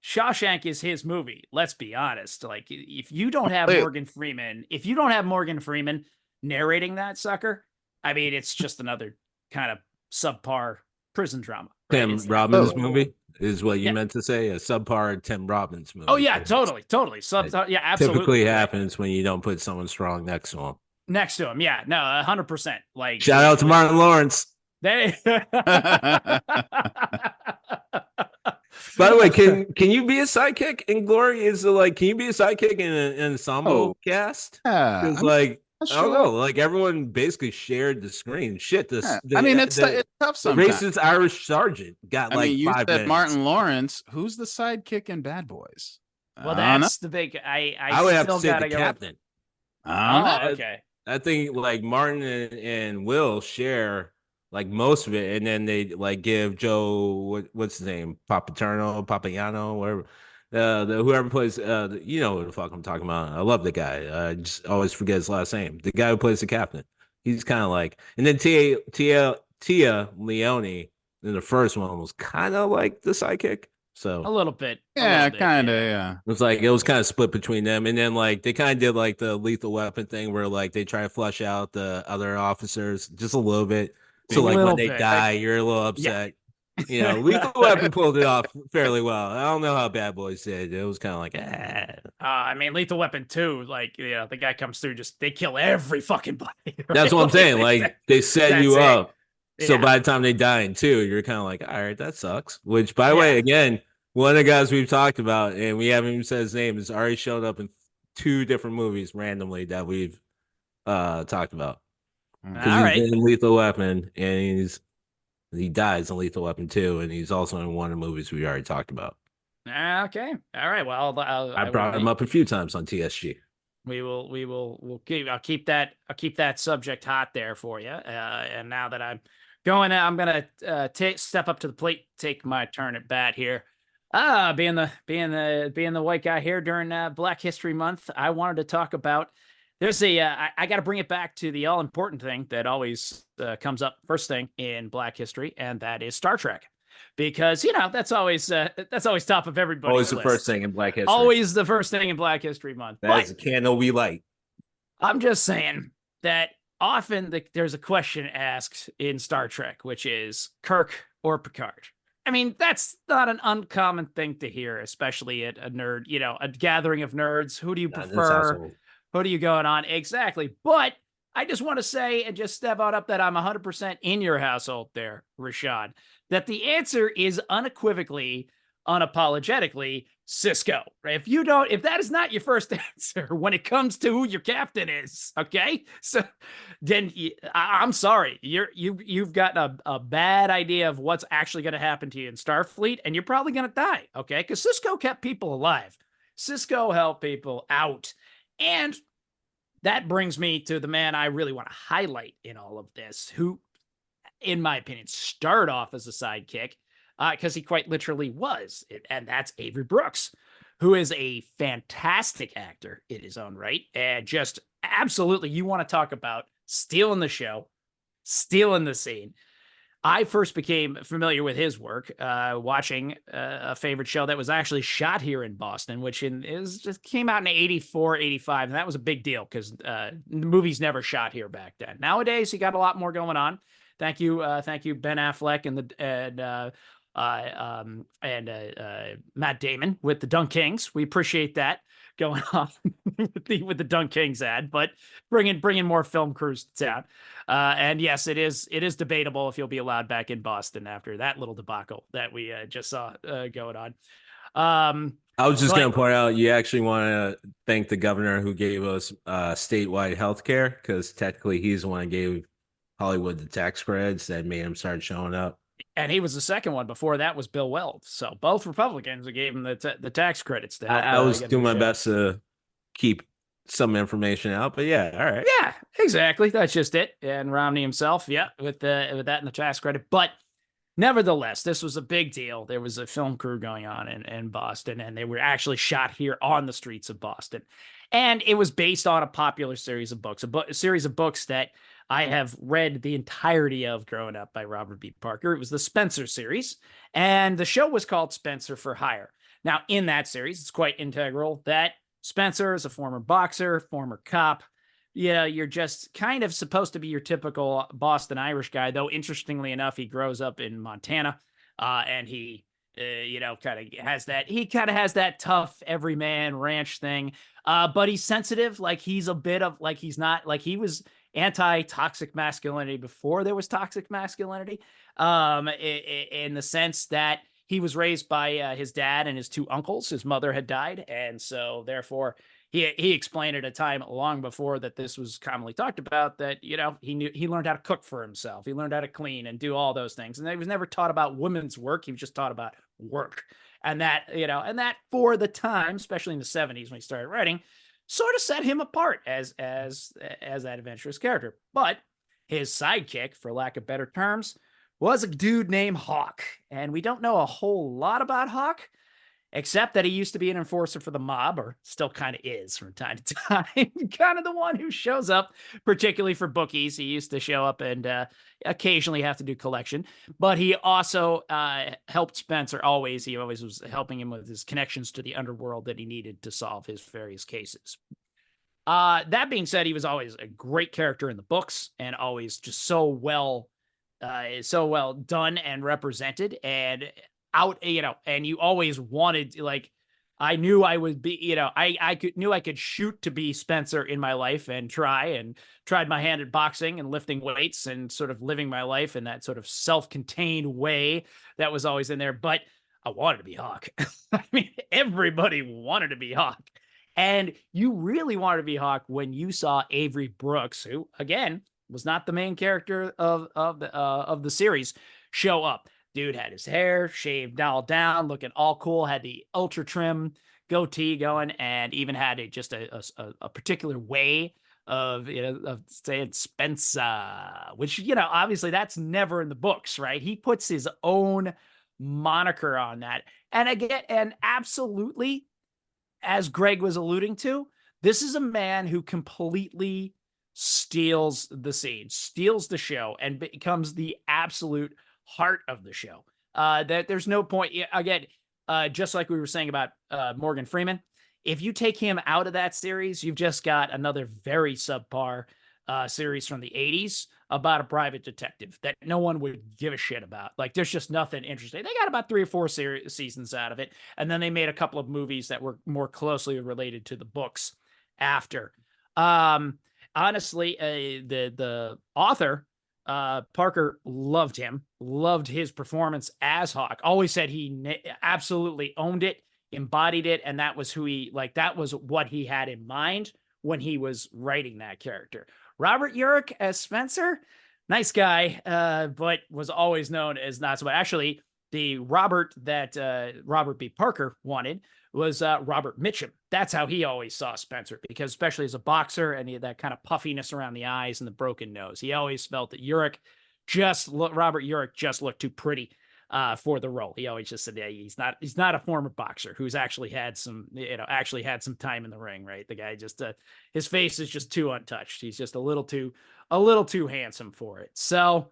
Shawshank is his movie. Let's be honest. Like, if you don't have Morgan Freeman narrating that sucker, I mean, it's just another kind of subpar prison drama. Right? Tim Robbins movie is what you meant to say. A subpar Tim Robbins movie. Oh yeah, totally. Yeah, absolutely. Typically happens when you don't put someone strong next to him. Yeah, no, 100%. Like, shout out to Martin Lawrence. By the way, can you be a sidekick in Glory? Can you be a sidekick in an ensemble cast? Because I don't know, like everyone basically shared the screen. Shit, it's tough sometimes. The racist Irish sergeant got 5 minutes. Martin Lawrence, who's the sidekick in Bad Boys? Well, that's the big. I would have to say the captain. Okay. I think like Martin and Will share like most of it, and then they like give Joe what's his name, Papagiano, whatever, whoever plays, you know what the fuck I'm talking about. I love the guy. I just always forget his last name. The guy who plays the captain. He's kind of like, and then Tia Leone in the first one was kind of like the sidekick. So a little bit, kind of, yeah. It was kind of split between them, and then like they kind of did like the Lethal Weapon thing where like they try to flush out the other officers just a little bit. So like when they die, you're a little upset. Yeah. You know, Lethal Weapon pulled it off fairly well. I don't know how Bad Boys did. It was kind of like, I mean, Lethal Weapon 2, like, you know, the guy comes through, they kill every fucking body. Right? That's what I'm saying. Like, they set you up. Yeah. So by the time they die in 2, you're kind of like, all right, that sucks. Which, by the way, again, one of the guys we've talked about, and we haven't even said his name, has already showed up in 2 different movies randomly that we've talked about. All right. He's in Lethal Weapon, and he dies in Lethal Weapon 2, and he's also in one of the movies we already talked about. Okay. All right. Well, I brought him up a few times on TSG. We'll keep that subject hot there for you. And now that I'm gonna step up to the plate, take my turn at bat here. Being the white guy here during Black History Month, I wanted to talk about. There's I got to bring it back to the all important thing that always comes up first thing in Black History, and that is Star Trek, because that's always top of everybody's always the list. First thing in Black History. Always the first thing in Black History Month. That is a candle we light. I'm just saying that often there's a question asked in Star Trek, which is Kirk or Picard. I mean, that's not an uncommon thing to hear, especially at a nerd, a gathering of nerds. Who do you prefer? What are you going on? Exactly. But I just want to say and just step on up that I'm 100% in your household there, Rashad, that the answer is unequivocally, unapologetically Cisco. Right? If that is not your first answer when it comes to who your captain is, okay? So then I'm sorry. You've got a bad idea of what's actually going to happen to you in Starfleet, and you're probably going to die, okay? Because Cisco kept people alive. Cisco helped people out. And that brings me to the man I really want to highlight in all of this, who, in my opinion, started off as a sidekick, because he quite literally was. And that's Avery Brooks, who is a fantastic actor in his own right. And just absolutely, you want to talk about stealing the show, stealing the scene. I first became familiar with his work watching a favorite show that was actually shot here in Boston, which just came out in 84, 85. And that was a big deal because the movies never shot here back then. Nowadays, you got a lot more going on. Thank you, Ben Affleck and Matt Damon with the Dunk Kings. We appreciate that going on with the Dunk Kings ad, but bringing more film crews to town. And yes, it is debatable if you'll be allowed back in Boston after that little debacle that we just saw going on. I was just But going to point out, you actually want to thank the governor who gave us statewide health care, because technically he's the one who gave Hollywood the tax credits that made him start showing up. and he was the second one. Before that was Bill Weld. So both Republicans gave him the tax credits to help I was get doing the my show. best to keep some information out, but yeah, all right. Yeah, exactly. That's just it. And Romney himself, yeah, with that and the tax credit. But nevertheless, this was a big deal. There was a film crew going on in Boston, and they were actually shot here on the streets of Boston. And it was based on a popular series of books, a series of books that I have read the entirety of growing up by Robert B. Parker. It was the Spencer series, and the show was called Spencer for Hire. Now, in that series, it's quite integral that Spencer is a former boxer, former cop. Yeah, you're just kind of supposed to be your typical Boston Irish guy, though interestingly enough, he grows up in Montana, and he, kind of has that. He kind of has that tough everyman ranch thing, but he's sensitive. Like he's a bit of like he's not like he was anti-toxic masculinity before there was toxic masculinity, in the sense that he was raised by his dad and his two uncles. His mother had died, and so therefore he explained at a time long before that this was commonly talked about that he learned how to cook for himself. He learned how to clean and do all those things, and he was never taught about women's work. He was just taught about work, and that for the time, especially in the 70s when he started writing, sort of set him apart as that adventurous character. But his sidekick, for lack of better terms, was a dude named Hawk, and we don't know a whole lot about Hawk, except that he used to be an enforcer for the mob, or still kind of is from time to time. Kind of the one who shows up, particularly for bookies. He used to show up and occasionally have to do collection, but he also helped Spencer always. He always was helping him with his connections to the underworld that he needed to solve his various cases. That being said, he was always a great character in the books and always just so well done and represented and out, and you always wanted, like, I knew I would be, knew I could shoot to be Spencer in my life and tried my hand at boxing and lifting weights and sort of living my life in that sort of self-contained way that was always in there. But I wanted to be Hawk. I mean, everybody wanted to be Hawk. And you really wanted to be Hawk when you saw Avery Brooks, who again was not the main character of the series, show up. Dude had his hair shaved all down, looking all cool, had the ultra trim goatee going, and even had a particular way of saying Spencer, which obviously that's never in the books, right? He puts his own moniker on that, and again, and absolutely, as Greg was alluding to, this is a man who completely steals the scene, steals the show, and becomes the absolute heart of the show. That there's no point, again, just like we were saying about Morgan Freeman, if you take him out of that series, you've just got another very subpar series from the 80s about a private detective that no one would give a shit about. Like, there's just nothing interesting. They got about 3 or 4 seasons out of it, and then they made a couple of movies that were more closely related to the books after. Honestly, the author, Parker, loved him, loved his performance as Hawk, always said he absolutely owned it, embodied it, and that was that was what he had in mind when he was writing that character. Robert Urich as Spencer, nice guy, but was always known as not so much. Actually, the Robert that Robert B. Parker wanted was Robert Mitchum. That's how he always saw Spencer, because especially as a boxer, and he had that kind of puffiness around the eyes and the broken nose. He always felt that Robert Urich just looked too pretty for the role. He always just said, yeah, he's not a former boxer who's actually had some time in the ring, right? The guy just his face is just too untouched. He's just a little too handsome for it. So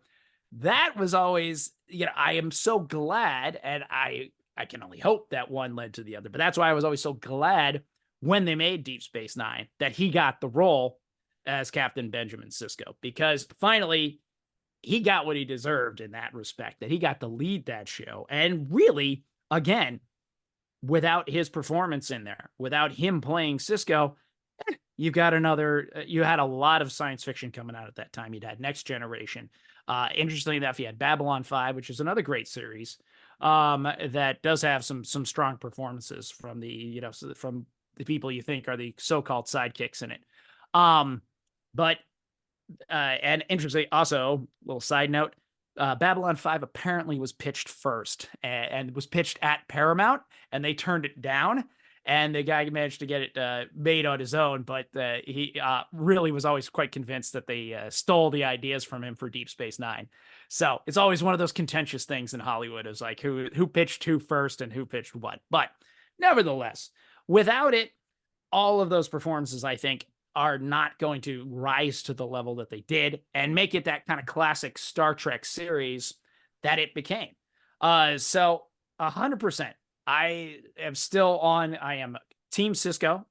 that was always, I am so glad, and I can only hope that one led to the other. But that's why I was always so glad when they made Deep Space Nine that he got the role as Captain Benjamin Sisko, because finally he got what he deserved in that respect, that he got to lead that show. And really, again, without his performance in there, without him playing Sisko, you had a lot of science fiction coming out at that time. You'd had Next Generation. Interestingly enough, you had Babylon 5, which is another great series. that does have some strong performances from the from the people you think are the so-called sidekicks in it. But and interesting, also, little side note, Babylon 5 apparently was pitched first and was pitched at Paramount, and they turned it down. And the guy managed to get it made on his own, but he really was always quite convinced that they stole the ideas from him for Deep Space Nine. So it's always one of those contentious things in Hollywood, is like who pitched who first and who pitched what. But nevertheless, without it, all of those performances, I think, are not going to rise to the level that they did and make it that kind of classic Star Trek series that it became. So 100%. I am Team Cisco.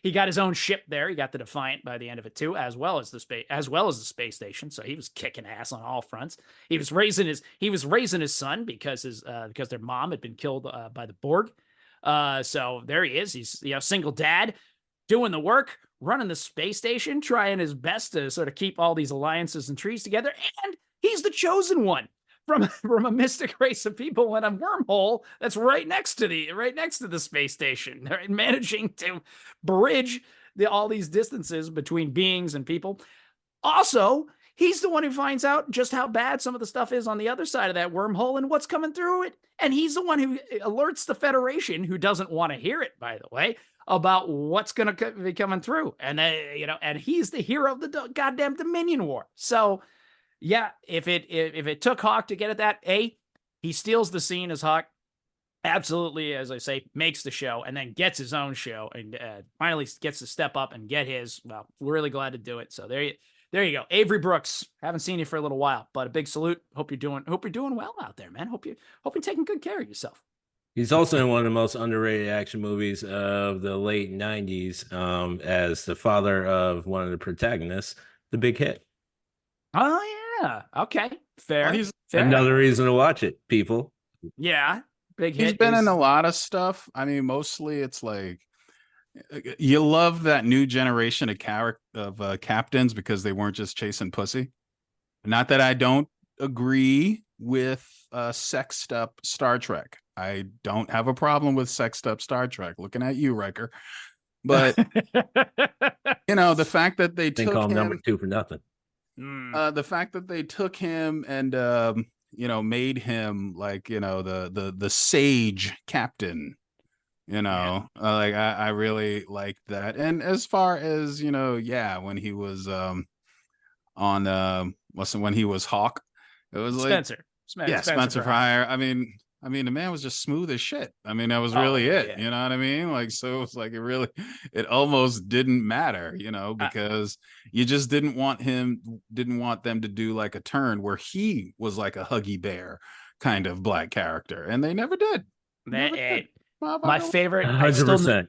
He got his own ship there. He got the Defiant by the end of it too, as well as the space station. So he was kicking ass on all fronts. He was raising his son because their mom had been killed by the Borg. So there he is. He's single dad, doing the work, running the space station, trying his best to sort of keep all these alliances and trees together. And he's the chosen one from a mystic race of people in a wormhole that's right next to the space station. They're managing to bridge all these distances between beings and people. Also, he's the one who finds out just how bad some of the stuff is on the other side of that wormhole and what's coming through it. And he's the one who alerts the Federation, who doesn't want to hear it, by the way, about what's going to be coming through. And, and he's the hero of the goddamn Dominion War. So, yeah, if it took Hawk to get at that, he steals the scene as Hawk. Absolutely, as I say, makes the show and then gets his own show and finally gets to step up and get his. Well, we're really glad to do it. So there you go. Avery Brooks. Haven't seen you for a little while, but a big salute. Hope you're doing well out there, man. Hope you're taking good care of yourself. He's also in one of the most underrated action movies of the late 90s, as the father of one of the protagonists, The Big Hit. Oh yeah. Okay. Fair. Fair. Another reason to watch it, people. Yeah. Big Hit. He's been in a lot of stuff. I mean, mostly it's like you love that new generation of captains because they weren't just chasing pussy. Not that I don't agree with sexed up Star Trek. I don't have a problem with sexed up Star Trek. Looking at you, Riker. But the fact that they took him, number 2 for nothing. The fact that they took him and made him like the sage captain. I really liked that. And as far as when he was when he was Hawk, it was Spencer. Spencer for Hire. I mean, the man was just smooth as shit. I mean, that was really it. Yeah. You know what I mean? Like, so it's like it almost didn't matter, because you just didn't want them to do like a turn where he was like a Huggy Bear kind of black character, and they never did. My favorite, 100%.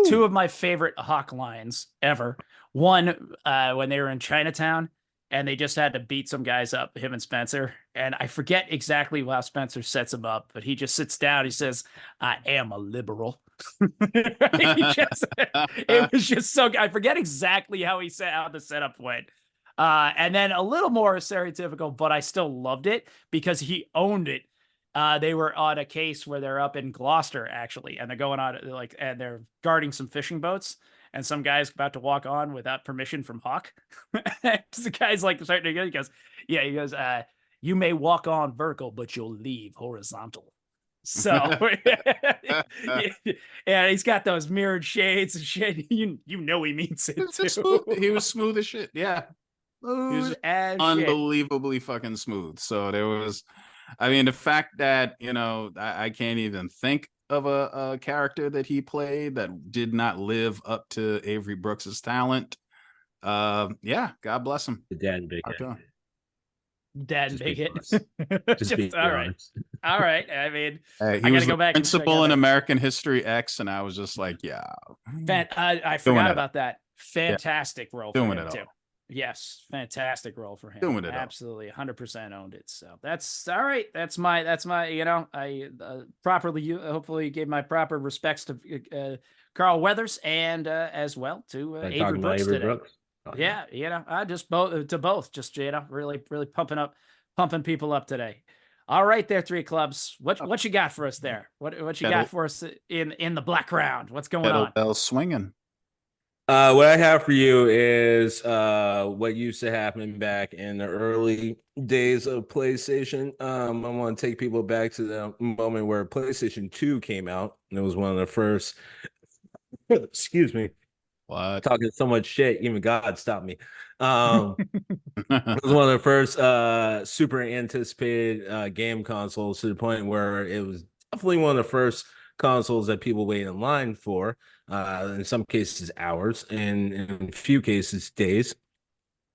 Two of my favorite Hawk lines ever. One, when they were in Chinatown and they just had to beat some guys up, him and Spencer. And I forget exactly how Spencer sets him up, but he just sits down. He says, "I am a liberal." It was just so, I forget exactly how the setup went. And then a little more stereotypical, but I still loved it because he owned it. They were on a case where they're up in Gloucester, actually, and they're going on and they're guarding some fishing boats, and some guy's about to walk on without permission from Hawk. The guy's like starting to go. He goes, "You may walk on vertical, but you'll leave horizontal." So, yeah, he's got those mirrored shades and shit. He means it too. He was smooth as shit. Yeah, he was unbelievably fucking smooth. So there was. I mean, the fact that, I can't even think of a character that he played that did not live up to Avery Brooks's talent. Yeah, God bless him. The dad and Big Hit. Dad and Big Hit. Just all right. All right. I mean, he was the principal in American History X, and I was just like, yeah. I forgot about that. Fantastic role for him, too. All. Yes, fantastic role for him. Doing it absolutely, 100% owned it. So that's all right. That's my. I properly, hopefully, gave my proper respects to Carl Weathers and as well to Avery Brooks today. Brooks? Oh, yeah, I just both, just really pumping people up today. All right, there, Three Clubs. What you got for us there? What you got for us in the Blackground? What's going on? Kettlebell swinging. What I have for you is what used to happen back in the early days of PlayStation. I want to take people back to the moment where PlayStation 2 came out, and it was one of the first. Excuse me. What? Talking so much shit, even God stopped me. It was one of the first super anticipated game consoles, to the point where it was definitely one of the first consoles that people wait in line for. In some cases, hours, and in a few cases, days.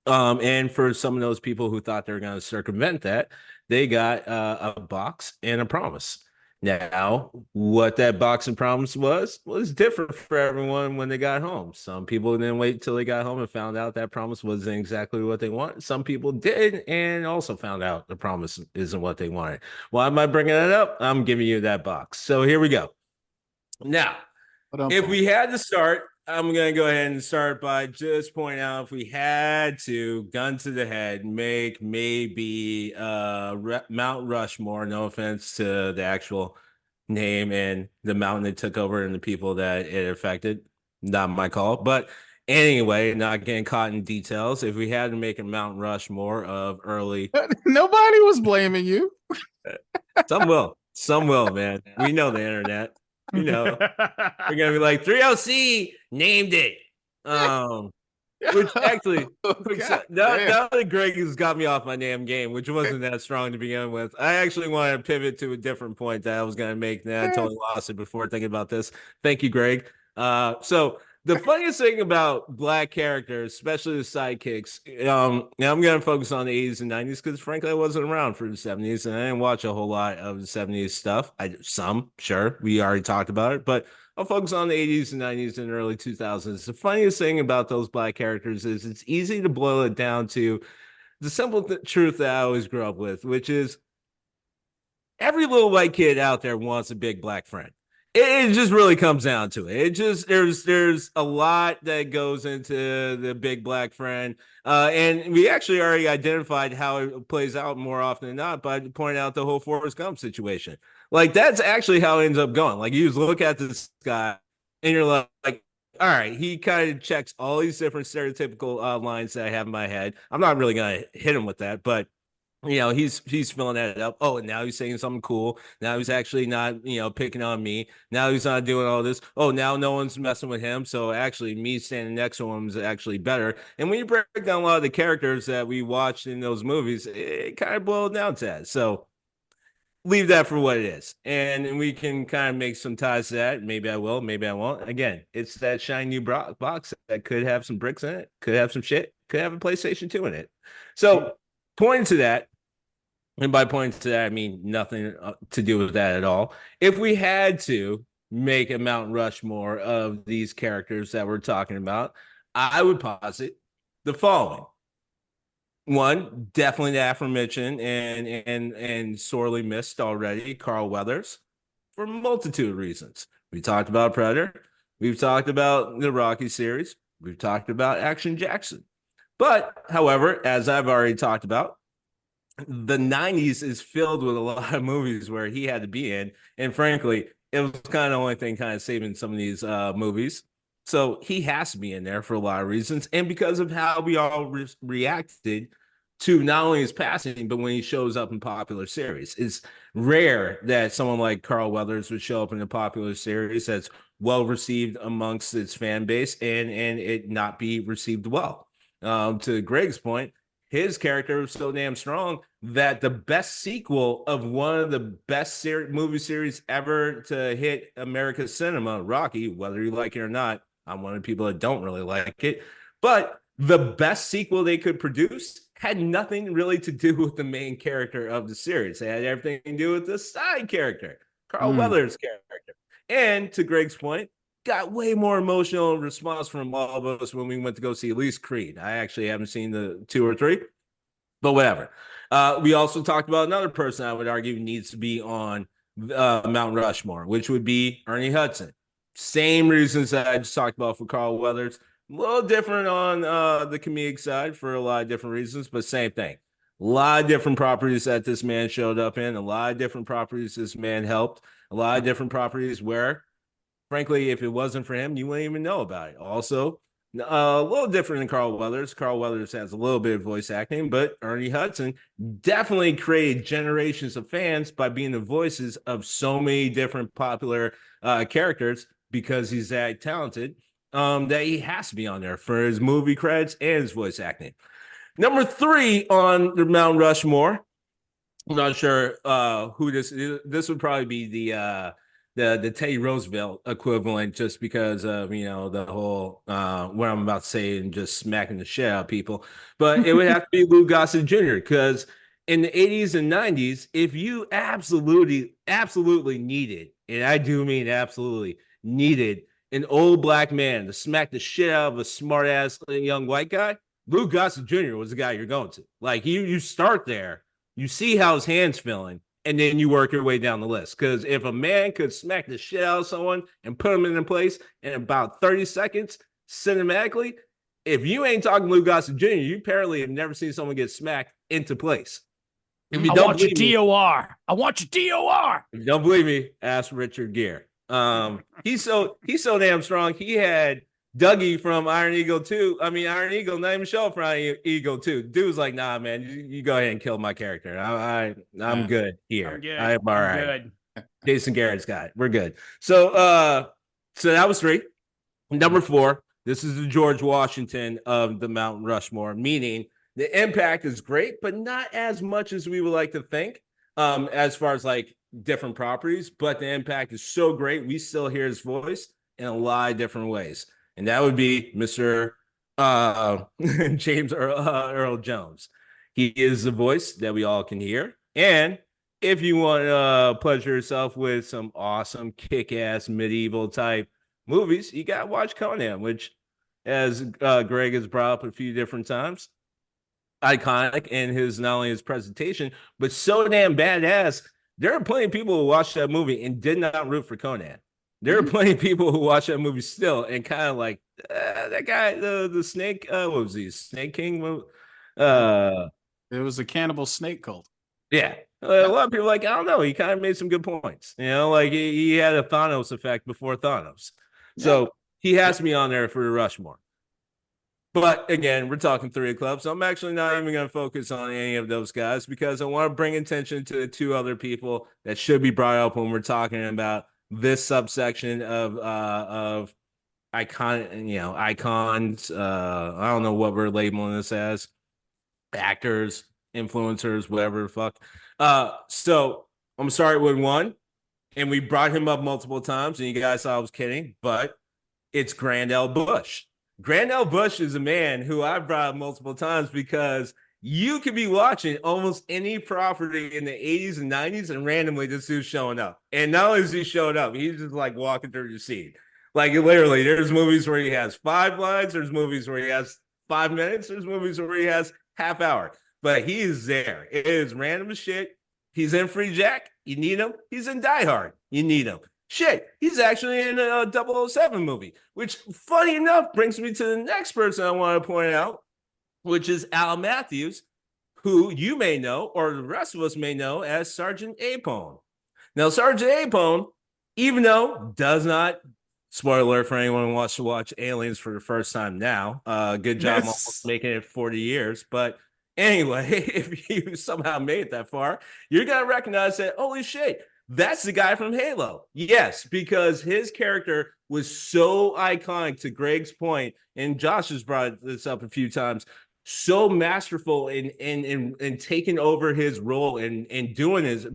And for some of those people who thought they were going to circumvent that, they got a box and a promise. Now, what that box and promise was different for everyone when they got home. Some people didn't wait till they got home and found out that promise wasn't exactly what they wanted. Some people did and also found out the promise isn't what they wanted. Why am I bringing that up? I'm giving you that box. So here we go. Now, if we had to start, I'm going to go ahead and start by just pointing out, if we had to, gun to the head, make maybe Mount Rushmore, no offense to the actual name and the mountain it took over and the people that it affected, not my call. But anyway, not getting caught in details, if we had to make a Mount Rushmore of early... Nobody was blaming you. Some will, man. We know the internet. You know, we're gonna be like 3LC named it. Which actually, now that Greg has got me off my damn game, which wasn't that strong to begin with, I actually wanted to pivot to a different point that I was gonna make. That I totally lost it before thinking about this. Thank you, Greg. So the funniest thing about black characters, especially the sidekicks, now I'm going to focus on the 80s and 90s because, frankly, I wasn't around for the 70s and I didn't watch a whole lot of the 70s stuff. Sure, we already talked about it, but I'll focus on the 80s and 90s and early 2000s. The funniest thing about those black characters is it's easy to boil it down to the simple truth that I always grew up with, which is every little white kid out there wants a big black friend. It just really comes down to it. It just there's a lot that goes into the big black friend, and we actually already identified how it plays out more often than not by pointing out the whole Forrest Gump situation. Like that's actually how it ends up going. Like you just look at this guy, and you're like, all right, he kind of checks all these different stereotypical lines that I have in my head. I'm not really gonna hit him with that, but he's filling that up. Oh, and now he's saying something cool. Now he's actually not, picking on me. Now he's not doing all this. Oh, now no one's messing with him. So actually me standing next to him is actually better. And when you break down a lot of the characters that we watched in those movies, it kind of boiled down to that. So leave that for what it is. And we can kind of make some ties to that. Maybe I will, maybe I won't. Again, it's that shiny new box that could have some bricks in it, could have some shit, could have a PlayStation 2 in it. So pointing to that, and by pointing to that, I mean nothing to do with that at all. If we had to make a Mount Rushmore of these characters that we're talking about, I would posit the following. One, definitely the aforementioned and sorely missed already, Carl Weathers, for a multitude of reasons. We talked about Predator. We've talked about the Rocky series. We've talked about Action Jackson. But, however, as I've already talked about, the 90s is filled with a lot of movies where he had to be in. And frankly, it was kind of the only thing kind of saving some of these movies. So he has to be in there for a lot of reasons. And because of how we all reacted to not only his passing, but when he shows up in popular series. It's rare that someone like Carl Weathers would show up in a popular series that's well received amongst its fan base and it not be received well. To Greg's point, his character was so damn strong that the best sequel of one of the best movie series ever to hit America's cinema, Rocky, whether you like it or not, I'm one of the people that don't really like it, but the best sequel they could produce had nothing really to do with the main character of the series. It had everything to do with the side character, Carl Weathers' character. And to Greg's point, got way more emotional response from all of us when we went to go see at least Creed. I actually haven't seen the 2 or 3, but whatever. We also talked about another person I would argue needs to be on Mount Rushmore, which would be Ernie Hudson. Same reasons that I just talked about for Carl Weathers. A little different on the comedic side for a lot of different reasons, but same thing. A lot of different properties that this man showed up in, a lot of different properties this man helped, a lot of different properties where, frankly, if it wasn't for him, you wouldn't even know about it. Also, a little different than Carl Weathers. Carl Weathers has a little bit of voice acting, but Ernie Hudson definitely created generations of fans by being the voices of so many different popular characters because he's that talented that he has to be on there for his movie credits and his voice acting. Number 3 on the Mount Rushmore. I'm not sure who this would probably be the Teddy Roosevelt equivalent, just because of the whole what I'm about to say and just smacking the shit out of people. But it would have to be Lou Gossett Jr. because in the 80s and 90s, if you absolutely needed, and I do mean absolutely needed, an old black man to smack the shit out of a smart ass young white guy, Lou Gossett Jr. was the guy you're going to. Like you start there, you see how his hand's feeling, and then you work your way down the list. Because if a man could smack the shit out of someone and put them in place in about 30 seconds cinematically, if you ain't talking Lou Gossett Jr., you apparently have never seen someone get smacked into place. If you don't want your DOR. I want your DOR. If you don't believe me, ask Richard Gere. He's so damn strong. He had Dougie from Iron Eagle 2. I mean, Iron Eagle, not even show from Iron Eagle 2. Dude was like, nah, man, you go ahead and kill my character. I'm good here. I'm all right. Good. Jason Garrett's got it. We're good. So that was 3. Number 4, this is the George Washington of the Mount Rushmore, meaning the impact is great, but not as much as we would like to think, as far as like different properties, but the impact is so great. We still hear his voice in a lot of different ways. And that would be Mr. James Earl Jones. He is the voice that we all can hear. And if you want to pleasure yourself with some awesome kick-ass medieval type movies, you got to watch Conan, which, as Greg has brought up a few different times, iconic in his not only his presentation, but so damn badass. There are plenty of people who watched that movie and did not root for Conan. There are plenty of people who watch that movie still and kind of like that guy, the snake. What was he? Snake King? It was a cannibal snake cult. Yeah. A lot of people are like, I don't know. He kind of made some good points. Like he had a Thanos effect before Thanos. Yeah. So he has to be on there for the Rushmore. But again, we're talking 3 clubs. So I'm actually not even going to focus on any of those guys because I want to bring attention to the 2 other people that should be brought up when we're talking about this subsection of icons. I don't know what we're labeling this as, actors, influencers, whatever the fuck. So I'm sorry with 1, and we brought him up multiple times, and you guys thought I was kidding, but it's Grand L. Bush. Grand L. Bush is a man who I've brought up multiple times because you could be watching almost any property in the 80s and 90s and randomly this dude's showing up. And not only is he showing up, he's just like walking through your scene. Like literally, there's movies where he has 5 lines, there's movies where he has 5 minutes, there's movies where he has half hour. But he is there. It is random as shit. He's in Free Jack. You need him. He's in Die Hard. You need him. Shit, he's actually in a 007 movie, which, funny enough, brings me to the next person I want to point out, which is Al Matthews, who you may know, or the rest of us may know, as Sergeant Apone. Now, Sergeant Apone, even though does not, spoiler alert for anyone who wants to watch Aliens for the first time now, good job almost making it 40 years, but anyway, if you somehow made it that far, you're going to recognize that, holy shit, that's the guy from Halo. Yes, because his character was so iconic, to Greg's point, and Josh has brought this up a few times, so masterful in taking over his role and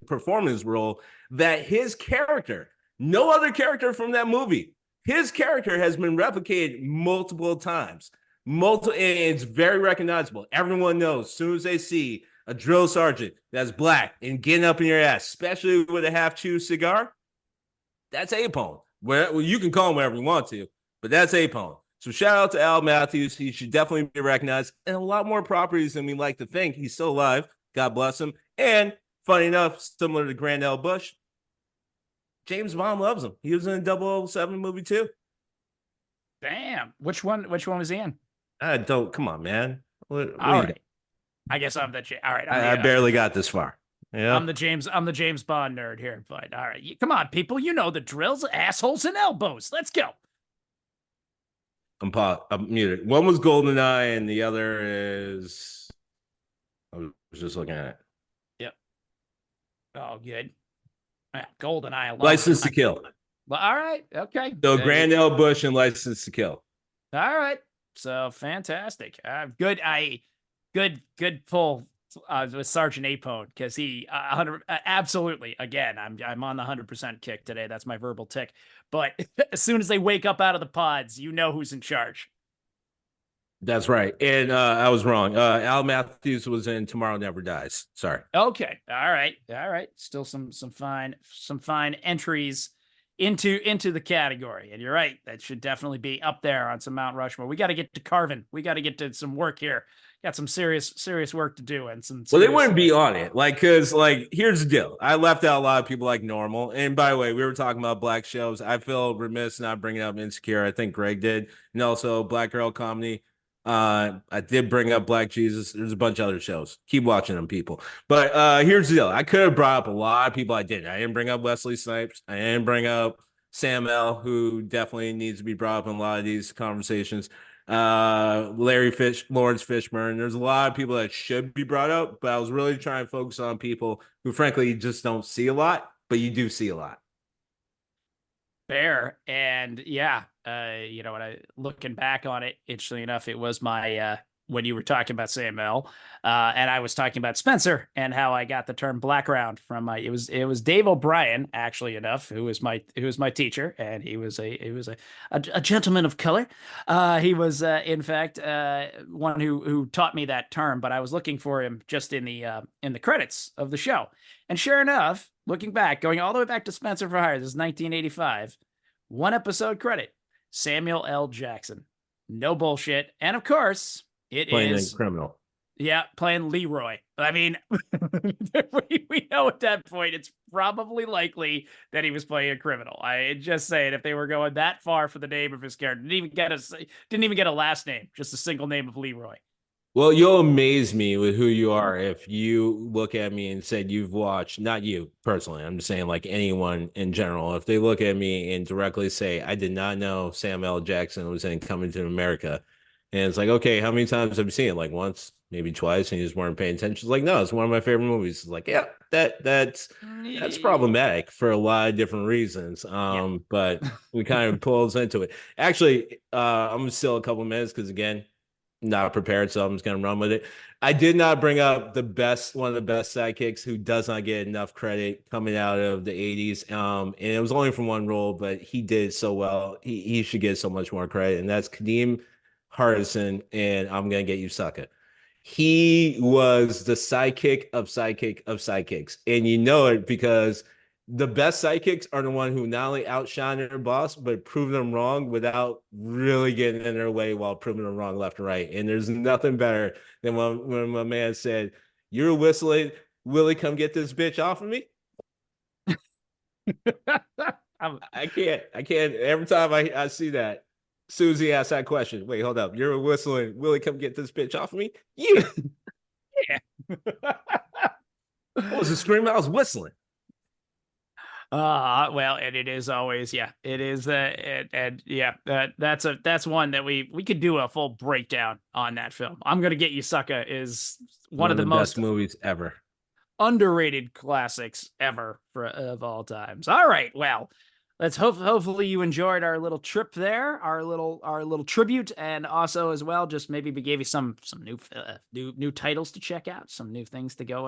performing his role, that his character, no other character from that movie, his character has been replicated multiple times. And it's very recognizable. Everyone knows as soon as they see a drill sergeant that's black and getting up in your ass, especially with a half-chewed cigar, that's Apone. Well, you can call him whatever you want to, but that's Apone. So shout out to Al Matthews. He should definitely be recognized. And a lot more properties than we like to think. He's still alive. God bless him. And funny enough, similar to Grand L. Bush, James Bond loves him. He was in a 007 movie too. Damn. Which one was he in? Come on, man. All right. I guess I'm the all right. I barely got this far. Yeah, I'm the James Bond nerd here, but all right, come on, people, you know the drills, assholes and elbows. Let's go. I'm muted. One was GoldenEye, and the other is. I was just looking at it. Yep. Oh, good. GoldenEye alone. License to Kill. Well, all right. Okay. So Grand L. Bush and License to Kill. All right. So fantastic. Good. Good pull with Sergeant Apone, because he 100 absolutely. Again, I'm on the 100% kick today. That's my verbal tick. But as soon as they wake up out of the pods, you know who's in charge. That's right. And I was wrong. Al Matthews was in Tomorrow Never Dies. Sorry. Okay. All right. All right. Still some fine entries into the category. And you're right. That should definitely be up there on some Mount Rushmore. We got to get to carving. We got to get to some work here. Got some serious work to do, and some. Well, they wouldn't be on it, because here's the deal. I left out a lot of people like Normal. And by the way, we were talking about black shows. I feel remiss not bringing up Insecure. I think Greg did, and also Black Girl Comedy. I did bring up Black Jesus. There's a bunch of other shows. Keep watching them, people. But here's the deal. I could have brought up a lot of people. I didn't bring up Wesley Snipes. I didn't bring up Sam L., who definitely needs to be brought up in a lot of these conversations. Lawrence Fishburne. There's a lot of people that should be brought up, but I was really trying to focus on people who, frankly, just don't see a lot, but you do see a lot. Fair. And yeah, when I looking back on it, interestingly enough, it was my when you were talking about Sam L, and I was talking about Spencer and how I got the term blackground from my it was Dave O'Brien, actually enough, who was my teacher, and he was a gentleman of color. He was in fact one who taught me that term, but I was looking for him just in the credits of the show. And sure enough, looking back, going all the way back to Spencer for Hire, this is 1985, one episode credit, Samuel L. Jackson. No bullshit. And of course, Playing a criminal. Yeah, playing Leroy. I mean, we know at that point it's probably likely that he was playing a criminal. I just saying, if they were going that far for the name of his character, didn't even get a last name, just a single name of Leroy. Well, you'll amaze me with who you are if you look at me and said you've watched, not you personally, I'm just saying like anyone in general, if they look at me and directly say, I did not know Sam L. Jackson was in Coming to America. And it's like, okay, how many times have you seen it? Like once, maybe twice, and you just weren't paying attention. It's like, no, it's one of my favorite movies. It's like, yeah, that's problematic for a lot of different reasons. But we kind of pulls into it. Actually, I'm still a couple of minutes because again, not prepared, so I'm just gonna run with it. I did not bring up one of the best sidekicks who does not get enough credit coming out of the 80s. And it was only from one role, but he did so well. He should get so much more credit, and that's Kadeem Hardison, and I'm gonna get you sucker. He was the sidekick of sidekicks, and you know it because the best sidekicks are the one who not only outshine their boss, but prove them wrong without really getting in their way while proving them wrong left and right. And there's nothing better than when my man said, "You're whistling, Willie, come get this bitch off of me." I can't. Every time I see that, Susie asks that question. Wait, hold up. You're whistling, Willie, come get this bitch off of me? Yeah. Yeah. I wasn't screaming, I was whistling. Well, and it is always, yeah, it is, and yeah, that's one that we could do a full breakdown on that film. I'm Gonna Get You Sucker is one of the most best movies ever, underrated classics ever of all times. All right, well, let's hopefully you enjoyed our little trip there, our little tribute, and also as well, just maybe we gave you some new titles to check out, some new things to go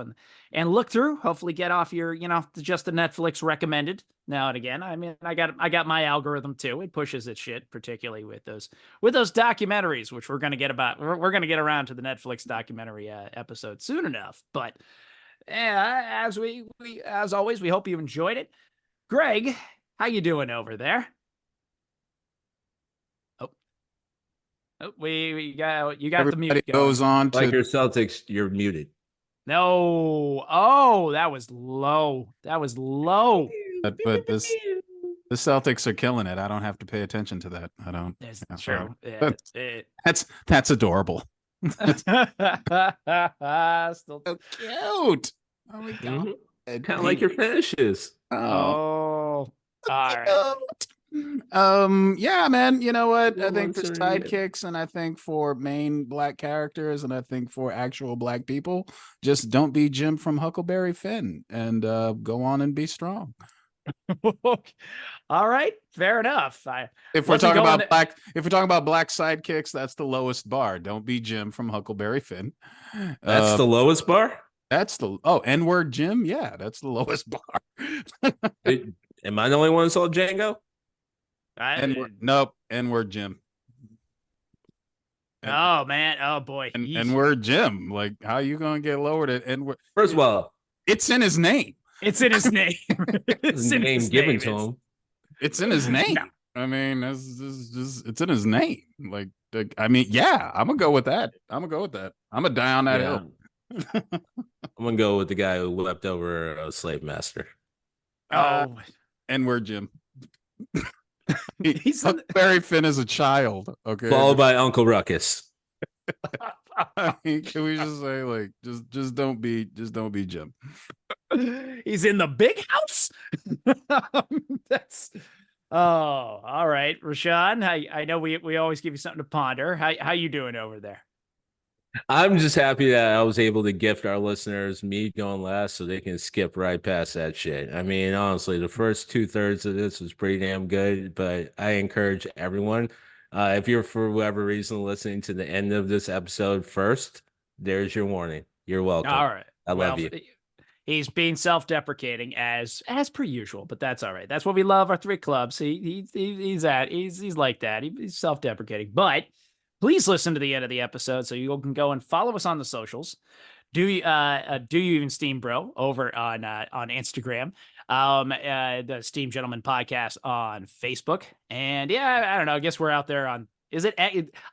and look through. Hopefully, get off your just the Netflix recommended now and again. I mean, I got my algorithm too. It pushes its shit, particularly with those documentaries, which we're gonna get around to the Netflix documentary episode soon enough. But as as always, we hope you enjoyed it, Greg. How you doing over there? Oh, you got Everybody the mute goes going. on to like your Celtics. You're muted. No. Oh, that was low. but the Celtics are killing it. I don't have to pay attention to that. I don't. That's true. That's adorable. Still. So cute. Oh my god. Kind of like your finishes. Oh, all right. Yeah, man. You know what? I Well, think for once in a year. sidekicks, and I think for main black characters, and I think for actual black people, just don't be Jim from Huckleberry Finn, and go on and be strong. All right, fair enough. If we're wasn't talking going about black sidekicks, that's the lowest bar. Don't be Jim from Huckleberry Finn. That's the lowest bar? That's the N-word Jim. Yeah, that's the lowest bar. Am I the only one who saw Django? Nope, N-word Jim. Oh man, oh boy, N-word Jim. Like, how you gonna get lowered at N-word? First of all, it's in his name. It's in his name. It's in his given to him. It's in his name. No. I mean, it's in his name. Like, I mean, yeah, I'm gonna go with that. I'm gonna die on that hill. I'm gonna go with the guy who wept over a slave master. N-word Jim. He's Huckleberry Finn as a child. Okay, followed by Uncle Ruckus. I mean, can we just say, like, just don't be Jim. He's in the big house. That's all right, Rashawn. I know we always give you something to ponder. How you doing over there? I'm just happy that I was able to gift our listeners me going last so they can skip right past that shit. I mean, honestly, the first 2/3 of this was pretty damn good, but I encourage everyone, if you're for whatever reason listening to the end of this episode first, there's your warning. You're welcome. All right. I love you. He's being self-deprecating as per usual, but that's all right. That's what we love. Our three clubs. He's like that. He's self-deprecating, but please listen to the end of the episode so you can go and follow us on the socials. Do you even Steam Bro over on Instagram, the Steam Gentleman Podcast on Facebook, and yeah, I don't know. I guess we're out there on. Is it?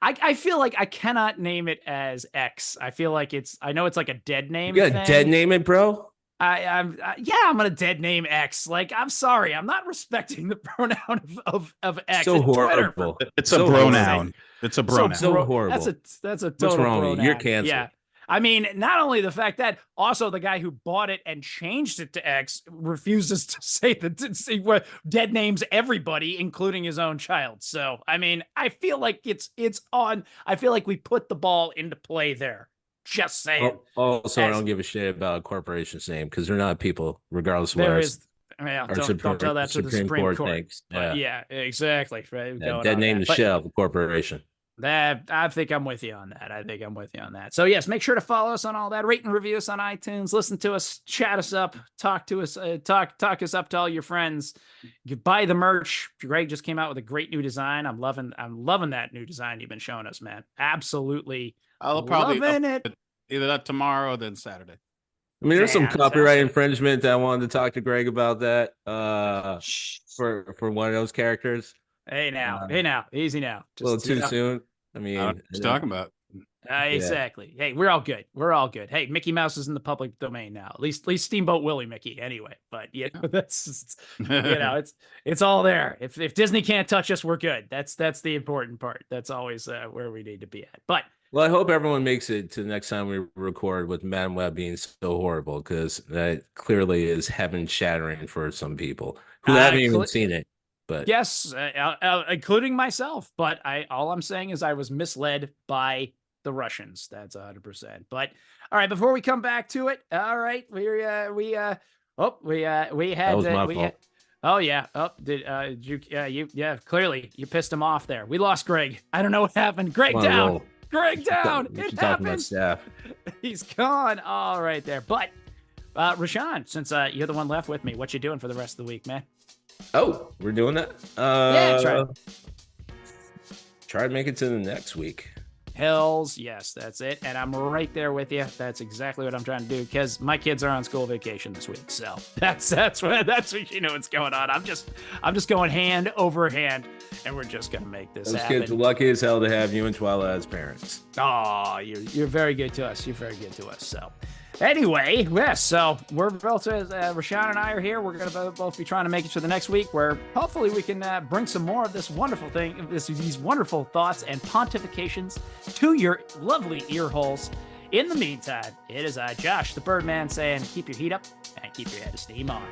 I feel like I cannot name it as X. I feel like I know it's like a dead name. You gotta dead name it, bro. I'm gonna dead name X. Like, I'm sorry, I'm not respecting the pronoun of X. So horrible. It's a pronoun. It's a pronoun. So horrible. That's a total What's wrong pronoun. with you? You're canceled. Yeah. I mean, not only the fact that also the guy who bought it and changed it to X refuses to say that dead names everybody, including his own child. So, I mean, I feel like it's on. I feel like we put the ball into play there. Just saying. Also, I don't give a shit about a corporation's name because they're not people, regardless of where don't tell that to the Supreme Court. Thinks. Yeah, exactly. Right? Dead name the shit out of the corporation. I think I'm with you on that. So yes, make sure to follow us on all that. Rate and review us on iTunes. Listen to us, chat us up, talk to us, talk us up to all your friends. You buy the merch. Greg just came out with a great new design. I'm loving that new design you've been showing us, man. Absolutely. I'll probably loving it. Either tomorrow or then Saturday. I mean, there's some copyright infringement that I wanted to talk to Greg about that for one of those characters. Hey now, easy now. Just, a little too soon. I mean, what you talking about? Exactly. Hey, we're all good. Hey, Mickey Mouse is in the public domain now. At least Steamboat Willie Mickey anyway. But that's just, it's all there. If Disney can't touch us, we're good. That's the important part. That's always where we need to be at. But well, I hope everyone makes it to the next time we record with Madam Web being so horrible, because that clearly is heaven shattering for some people who haven't even seen it. But yes, including myself. But all I'm saying is I was misled by the Russians. That's 100%. But all right, before we come back to it, all right, we had that was my fault. Oh yeah. Oh, did you clearly you pissed him off there. We lost Greg. I don't know what happened. Greg down. Greg down. It happened. He's gone. All right there. But Rashawn, since you're the one left with me, what you doing for the rest of the week, man? Oh, we're doing that? Yeah, try to make it to the next week. Hells yes, that's it. And I'm right there with you. That's exactly what I'm trying to do, because my kids are on school vacation this week. So that's what you know what's going on. I'm just going hand over hand, and we're just gonna make this happen. Those kids are lucky as hell to have you and Twyla as parents. Oh, you're very good to us. You're very good to us. So Anyway, yes, so we're both, Rashawn and I are here. We're going to both be trying to make it to the next week where hopefully we can bring some more of this wonderful thing, these wonderful thoughts and pontifications to your lovely ear holes. In the meantime, it is Josh, the Birdman, saying keep your heat up and keep your head of steam on.